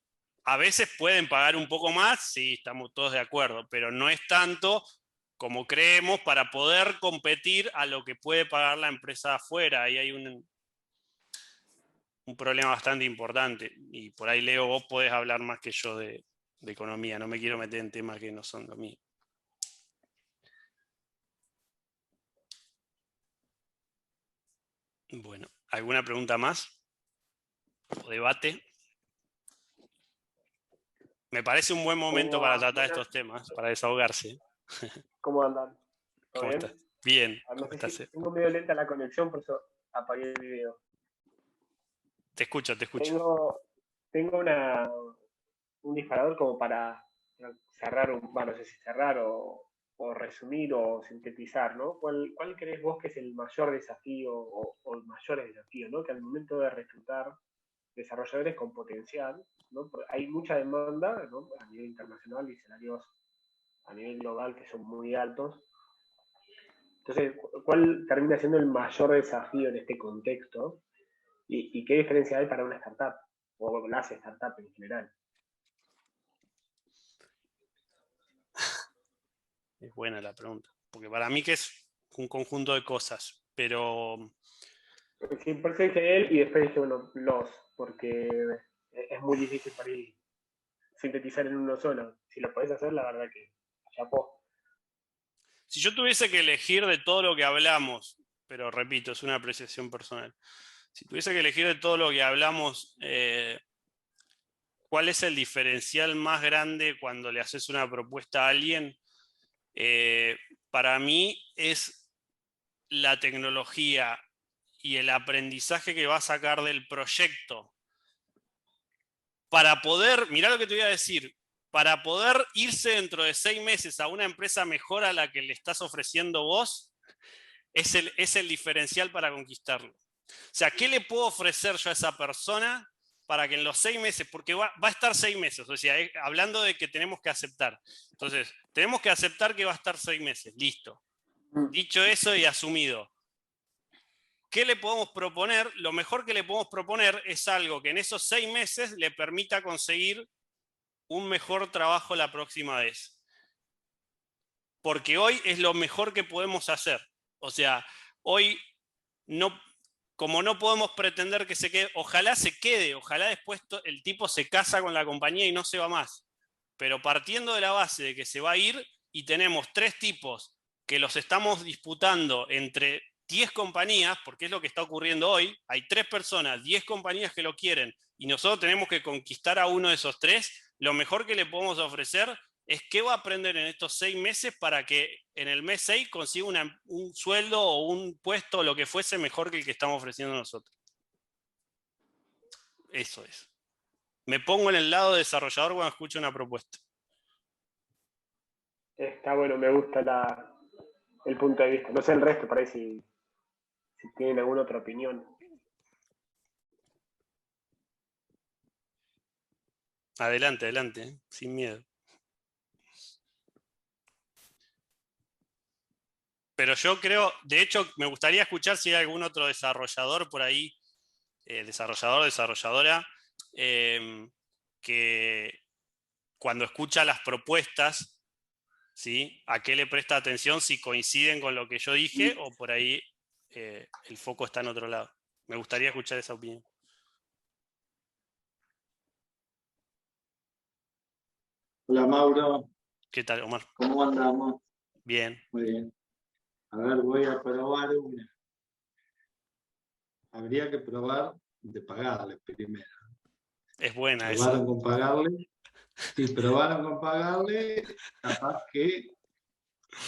A veces pueden pagar un poco más, sí, estamos todos de acuerdo, pero no es tanto como creemos para poder competir a lo que puede pagar la empresa de afuera. Ahí hay un problema bastante importante, y por ahí, Leo, vos podés hablar más que yo de economía, no me quiero meter en temas que no son lo mío. Bueno, ¿alguna pregunta más? ¿O debate? Me parece un buen momento para tratar estos temas, para desahogarse. ¿Cómo andan? ¿Todo ¿Cómo bien? estás? Bien. No ¿Cómo sé estás? tengo medio lenta la conexión, por eso apagué el video. Te escucho. Tengo un disparador como para cerrar, no sé si cerrar o resumir o sintetizar, ¿no? ¿Cuál crees vos que es el mayor desafío o el mayor desafío, ¿no? Que al momento de reclutar desarrolladores con potencial, ¿no? Hay mucha demanda, ¿no? A nivel internacional y salarios a nivel global que son muy altos. Entonces, ¿cuál termina siendo el mayor desafío en este contexto? ¿Y qué diferencia hay para una startup? O las startups en general. Es buena la pregunta, porque para mí que es un conjunto de cosas, pero... Sí, por eso dije él y después dije, bueno, porque es muy difícil para ir sintetizar en uno solo. Si lo podés hacer, la verdad que chapó. Si yo tuviese que elegir de todo lo que hablamos, pero repito, es una apreciación personal, si tuviese que elegir de todo lo que hablamos, ¿cuál es el diferencial más grande cuando le haces una propuesta a alguien? Para mí es la tecnología y el aprendizaje que va a sacar del proyecto para poder, mirá lo que te voy a decir, para poder irse dentro de 6 meses a una empresa mejor a la que le estás ofreciendo vos, es el diferencial para conquistarlo. O sea, ¿qué le puedo ofrecer yo a esa persona para que en los 6 meses, porque va a estar 6 meses, o sea, hablando de que tenemos que aceptar. Entonces, tenemos que aceptar que va a estar 6 meses, listo. Dicho eso y asumido, ¿qué le podemos proponer? Lo mejor que le podemos proponer es algo que en esos 6 meses le permita conseguir un mejor trabajo la próxima vez. Porque hoy es lo mejor que podemos hacer. O sea, hoy como no podemos pretender que se quede, ojalá se quede, ojalá después el tipo se casa con la compañía y no se va más. Pero partiendo de la base de que se va a ir y tenemos 3 tipos que los estamos disputando entre 10 compañías, porque es lo que está ocurriendo hoy, hay 3 personas, 10 compañías que lo quieren y nosotros tenemos que conquistar a uno de esos 3, lo mejor que le podemos ofrecer es qué va a aprender en estos 6 meses para que en el mes 6 consiga un sueldo o un puesto o lo que fuese mejor que el que estamos ofreciendo nosotros. Eso es. Me pongo en el lado de desarrollador cuando escucho una propuesta. Está bueno, me gusta el punto de vista. No sé el resto, por ahí si tienen alguna otra opinión. Adelante, adelante, sin miedo. Pero yo creo, de hecho, me gustaría escuchar si hay algún otro desarrollador por ahí, desarrollador, desarrolladora, que cuando escucha las propuestas, ¿sí? ¿A qué le presta atención? Si coinciden con lo que yo dije o por ahí el foco está en otro lado. Me gustaría escuchar esa opinión. Hola Mauro, ¿Qué tal, Omar? ¿cómo andamos? Bien. Muy bien. A ver, voy a probar una. Habría que probar de pagarle primero. Es buena ¿Probaron esa. con pagarle? Si probaron con pagarle, capaz que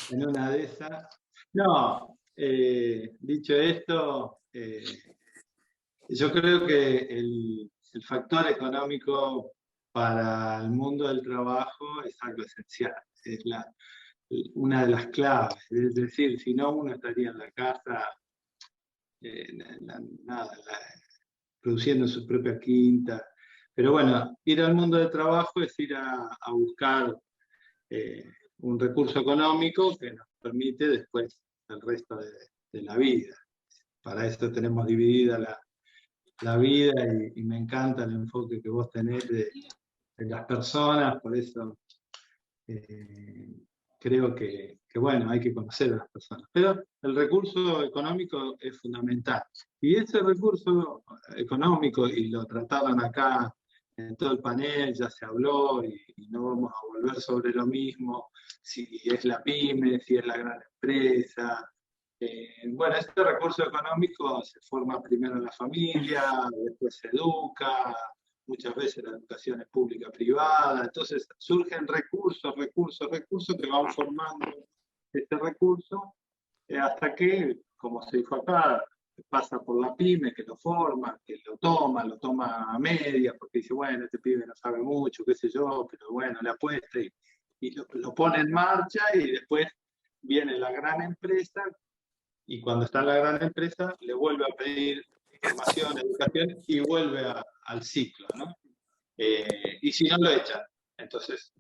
en una de esas... No, dicho esto, yo creo que el factor económico para el mundo del trabajo es algo esencial. Es una de las claves. Es decir, si no, uno estaría en la casa produciendo su propia quinta. Pero bueno, ir al mundo del trabajo es ir a buscar un recurso económico que nos permite después el resto de la vida. Para eso tenemos dividida la vida y me encanta el enfoque que vos tenés de las personas, por eso creo que, bueno, hay que conocer a las personas. Pero el recurso económico es fundamental. Y ese recurso económico, y lo trataron acá en todo el panel, ya se habló, y no vamos a volver sobre lo mismo, si es la pyme, si es la gran empresa. Bueno, este recurso económico se forma primero en la familia, después se educa, muchas veces la educación es pública, privada, entonces surgen recursos que van formando este recurso hasta que, como se dijo acá, pasa por la pyme que lo forma, que lo toma a medias, porque dice, bueno, este pibe no sabe mucho, qué sé yo, pero bueno, le apuesta y lo pone en marcha y después viene la gran empresa y cuando está en la gran empresa le vuelve a pedir formación, educación y vuelve al ciclo, ¿no? Y si no lo echan. Entonces,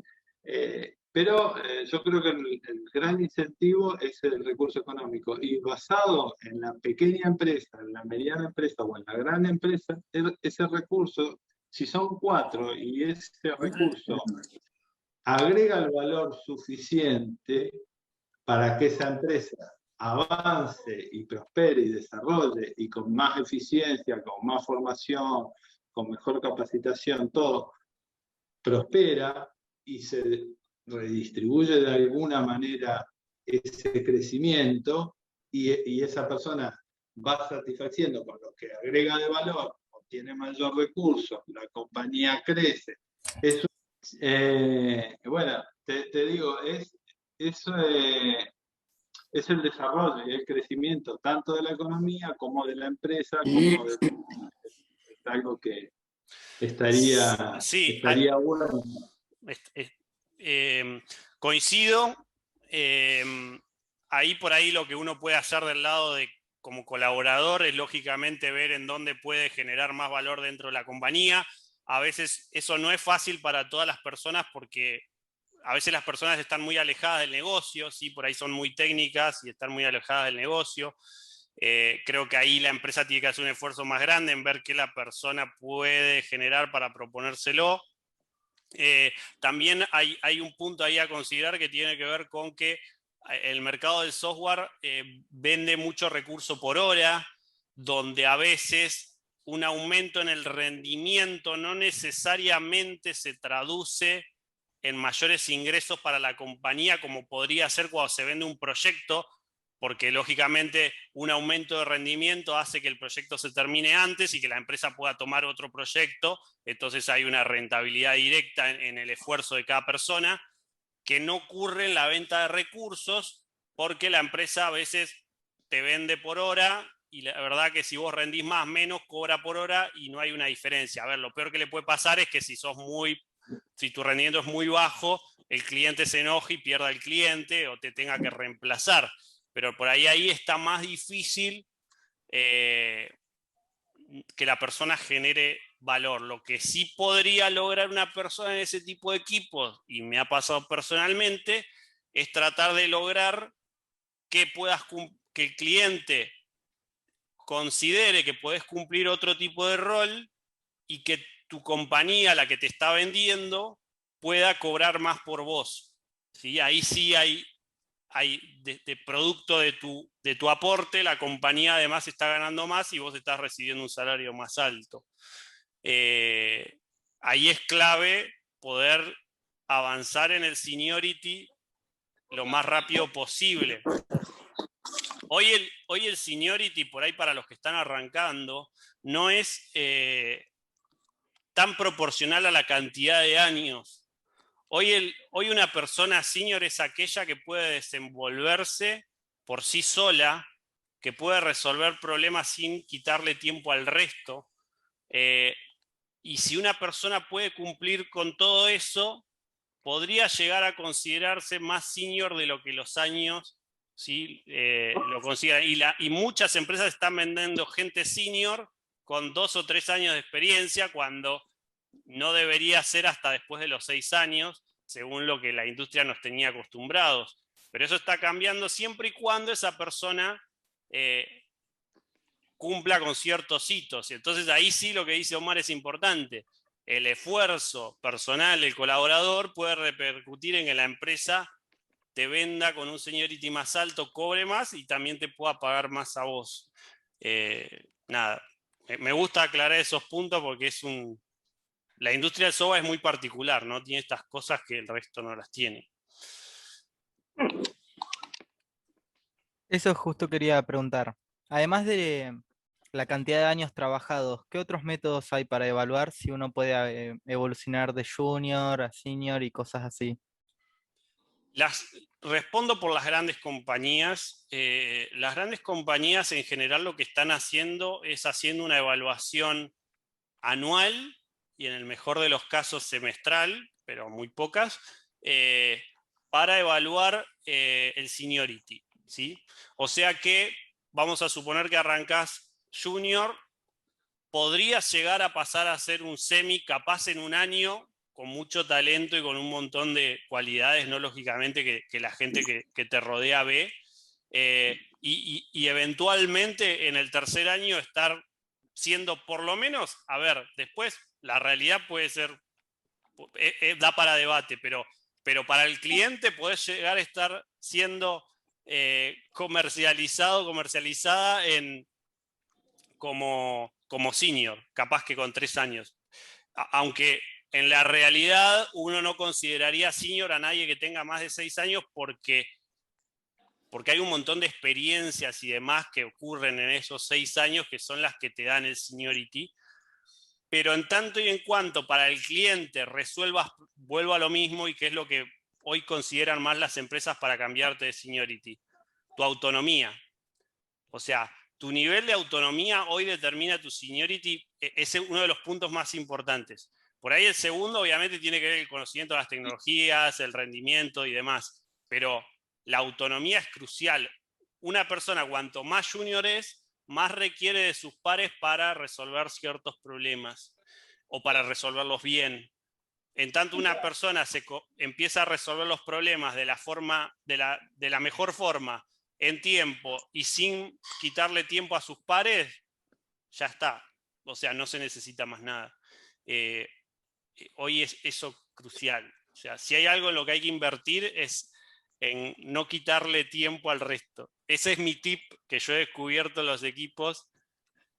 pero yo creo que el gran incentivo es el recurso económico y basado en la pequeña empresa, en la mediana empresa o en la gran empresa, ese recurso, si son 4 y ese recurso agrega el valor suficiente para que esa empresa avance y prospere y desarrolle y con más eficiencia, con más formación, con mejor capacitación, todo prospera y se redistribuye de alguna manera ese crecimiento y esa persona va satisfaciendo con lo que agrega de valor, obtiene mayor recurso, la compañía crece. Bueno, te digo, eso es el desarrollo y el crecimiento tanto de la economía como de la empresa, es algo que estaría bueno. Coincido. Ahí por ahí lo que uno puede hacer del lado de como colaborador es lógicamente ver en dónde puede generar más valor dentro de la compañía. A veces eso no es fácil para todas las personas porque a veces las personas están muy alejadas del negocio, ¿sí? Por ahí son muy técnicas y están muy alejadas del negocio. Creo que ahí la empresa tiene que hacer un esfuerzo más grande en ver qué la persona puede generar para proponérselo. También hay un punto ahí a considerar que tiene que ver con que el mercado del software vende mucho recurso por hora, donde a veces un aumento en el rendimiento no necesariamente se traduce en mayores ingresos para la compañía como podría ser cuando se vende un proyecto, porque lógicamente un aumento de rendimiento hace que el proyecto se termine antes y que la empresa pueda tomar otro proyecto, entonces hay una rentabilidad directa en el esfuerzo de cada persona que no ocurre en la venta de recursos porque la empresa a veces te vende por hora y la verdad que si vos rendís más o menos cobra por hora y no hay una diferencia. A ver, lo peor que le puede pasar es que si tu rendimiento es muy bajo, el cliente se enoje y pierda el cliente o te tenga que reemplazar. Pero por ahí está más difícil que la persona genere valor. Lo que sí podría lograr una persona en ese tipo de equipos, y me ha pasado personalmente, es tratar de lograr que el cliente considere que podés cumplir otro tipo de rol y que tu compañía, la que te está vendiendo, pueda cobrar más por vos. ¿Sí? Ahí sí hay de producto de tu aporte, la compañía además está ganando más y vos estás recibiendo un salario más alto. Ahí es clave poder avanzar en el seniority lo más rápido posible. Hoy el seniority, por ahí para los que están arrancando, no es tan proporcional a la cantidad de años. Hoy una persona senior es aquella que puede desenvolverse por sí sola, que puede resolver problemas sin quitarle tiempo al resto. Y si una persona puede cumplir con todo eso, podría llegar a considerarse más senior de lo que los años, ¿sí? Lo consideran. Y muchas empresas están vendiendo gente senior con 2 o 3 años de experiencia, cuando no debería ser hasta después de los 6 años, según lo que la industria nos tenía acostumbrados. Pero eso está cambiando siempre y cuando esa persona cumpla con ciertos hitos. Y entonces ahí sí lo que dice Omar es importante. El esfuerzo personal del colaborador puede repercutir en que la empresa te venda con un seniority más alto, cobre más y también te pueda pagar más a vos. Nada, me gusta aclarar esos puntos porque la industria del software es muy particular, ¿no? Tiene estas cosas que el resto no las tiene. Eso justo quería preguntar. Además de la cantidad de años trabajados, ¿qué otros métodos hay para evaluar si uno puede evolucionar de junior a senior y cosas así? Respondo por las grandes compañías. Las grandes compañías en general lo que están haciendo es haciendo una evaluación anual y en el mejor de los casos semestral, pero muy pocas, para evaluar el seniority, ¿sí? O sea que vamos a suponer que arrancás junior, podrías llegar a pasar a ser un semi capaz en un año, con mucho talento y con un montón de cualidades, no lógicamente que la gente que te rodea ve, y eventualmente en el tercer año estar siendo por lo menos, a ver, después la realidad puede ser, da para debate, pero para el cliente podés llegar a estar siendo comercializada como senior, capaz que con 3 años. Aunque en la realidad uno no consideraría senior a nadie que tenga más de 6 años porque hay un montón de experiencias y demás que ocurren en esos 6 años que son las que te dan el seniority. Pero en tanto y en cuanto para el cliente resuelvas, vuelvo a lo mismo, y que es lo que hoy consideran más las empresas para cambiarte de seniority, tu autonomía. O sea, tu nivel de autonomía hoy determina tu seniority, es uno de los puntos más importantes. Por ahí el segundo obviamente tiene que ver el conocimiento de las tecnologías, el rendimiento y demás, pero la autonomía es crucial. Una persona cuanto más junior es, más requiere de sus pares para resolver ciertos problemas o para resolverlos bien. En tanto una persona empieza a resolver los problemas de la mejor forma, en tiempo y sin quitarle tiempo a sus pares, ya está. O sea, no se necesita más nada. Hoy es eso crucial. O sea, si hay algo en lo que hay que invertir es en no quitarle tiempo al resto. Ese es mi tip que yo he descubierto en los equipos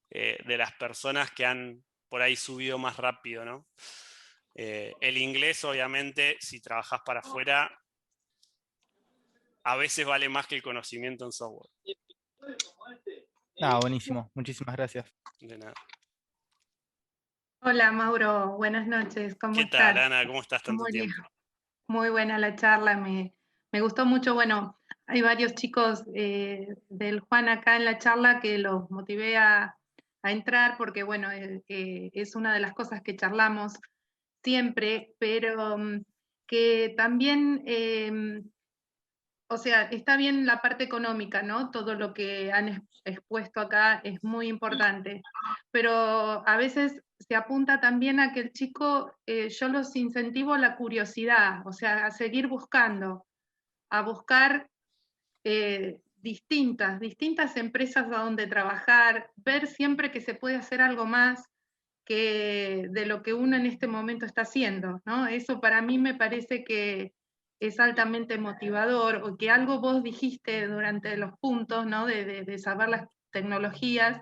de las personas que han por ahí subido más rápido, ¿no? El inglés, obviamente, si trabajas para afuera, a veces vale más que el conocimiento en software. Buenísimo. Muchísimas gracias. De nada. Hola Mauro, buenas noches. ¿Cómo ¿Qué estás? tal, Ana? ¿Cómo estás tanto tiempo? Muy buena la charla, me gustó mucho. Bueno, hay varios chicos del Juan acá en la charla que los motivé a entrar porque, bueno, es una de las cosas que charlamos siempre, pero que también o sea, está bien la parte económica, ¿no? Todo lo que han expuesto acá es muy importante, pero a veces se apunta también a que el chico, yo los incentivo a la curiosidad, o sea, a seguir buscando, a buscar distintas empresas a donde trabajar, ver siempre que se puede hacer algo más que de lo que uno en este momento está haciendo, ¿no? Eso para mí me parece que es altamente motivador, o que algo vos dijiste durante los puntos, ¿no? De saber las tecnologías,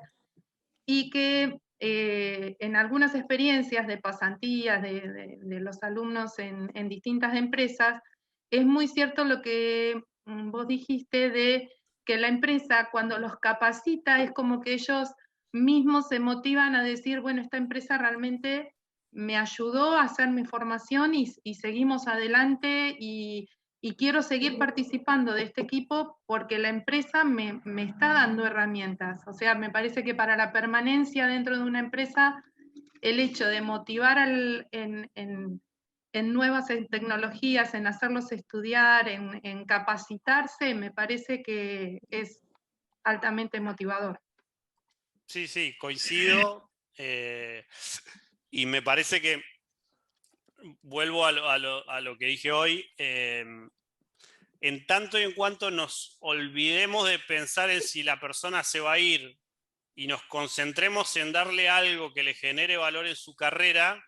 y que en algunas experiencias de pasantías de los alumnos en distintas empresas, es muy cierto lo que vos dijiste de que la empresa cuando los capacita es como que ellos mismos se motivan a decir, bueno, esta empresa realmente me ayudó a hacer mi formación y seguimos adelante y quiero seguir participando de este equipo porque la empresa me está dando herramientas. O sea, me parece que para la permanencia dentro de una empresa, el hecho de motivar en nuevas tecnologías, en hacerlos estudiar, en capacitarse, me parece que es altamente motivador. Sí, sí, coincido. Y me parece que, vuelvo a lo que dije hoy, en tanto y en cuanto nos olvidemos de pensar en si la persona se va a ir y nos concentremos en darle algo que le genere valor en su carrera,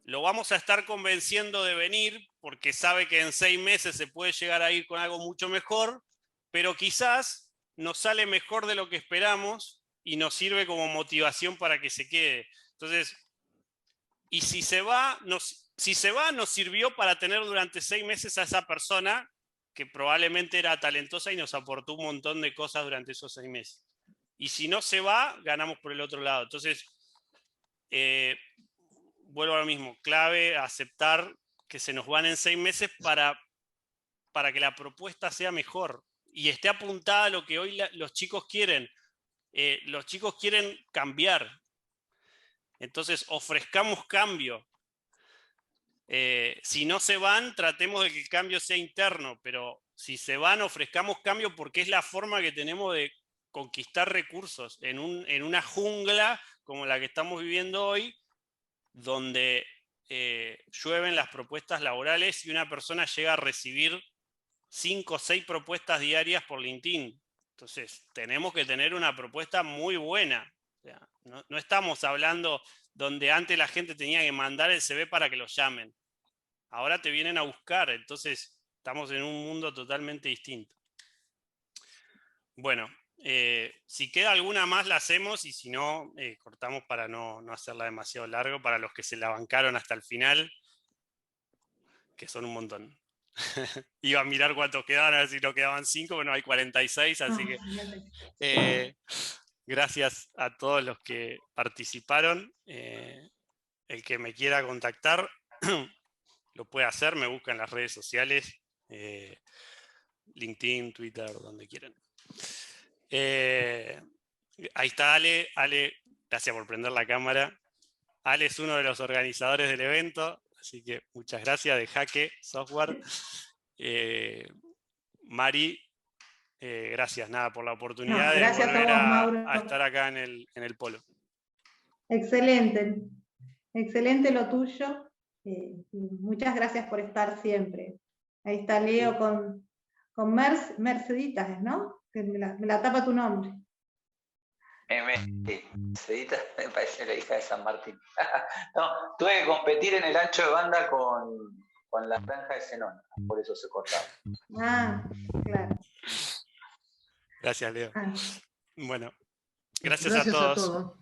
lo vamos a estar convenciendo de venir porque sabe que en 6 meses se puede llegar a ir con algo mucho mejor, pero quizás nos sale mejor de lo que esperamos y nos sirve como motivación para que se quede. Entonces, y si se va, nos sirvió para tener durante 6 meses a esa persona que probablemente era talentosa y nos aportó un montón de cosas durante esos 6 meses. Y si no se va, ganamos por el otro lado. Entonces, vuelvo a lo mismo, clave aceptar que se nos van en 6 meses para que la propuesta sea mejor y esté apuntada a lo que hoy los chicos quieren. Los chicos quieren cambiar. Entonces, ofrezcamos cambio. Si no se van, tratemos de que el cambio sea interno, pero si se van, ofrezcamos cambio porque es la forma que tenemos de conquistar recursos en una jungla como la que estamos viviendo hoy, donde llueven las propuestas laborales y una persona llega a recibir 5 o 6 propuestas diarias por LinkedIn. Entonces, tenemos que tener una propuesta muy buena. O sea, no estamos hablando donde antes la gente tenía que mandar el CV para que lo llamen. Ahora te vienen a buscar, entonces estamos en un mundo totalmente distinto. Bueno, si queda alguna más la hacemos y si no, cortamos para no hacerla demasiado largo para los que se la bancaron hasta el final, que son un montón. Iba a mirar cuántos quedaban, a ver si no quedaban 5, bueno, hay 46, así que gracias a todos los que participaron. El que me quiera contactar lo puede hacer, me busca en las redes sociales, LinkedIn, Twitter, donde quieran. Ahí está Ale. Ale, gracias por prender la cámara. Ale es uno de los organizadores del evento, así que muchas gracias, de Jaque Software. Mari, gracias por la oportunidad de volver a estar acá en el polo. Excelente, excelente lo tuyo. Muchas gracias por estar siempre. Ahí está Leo con Merceditas, ¿no? Que me la tapa tu nombre. Merceditas me parece la hija de San Martín. No, tuve que competir en el ancho de banda con la franja de Zenón, por eso se cortaba. Ah, claro. Gracias, Leo. Bueno, gracias a todos. A todos.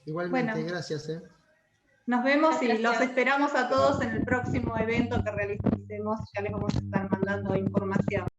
Igualmente, bueno, gracias. Nos vemos y los esperamos a todos en el próximo evento que realicemos. Ya les vamos a estar mandando información.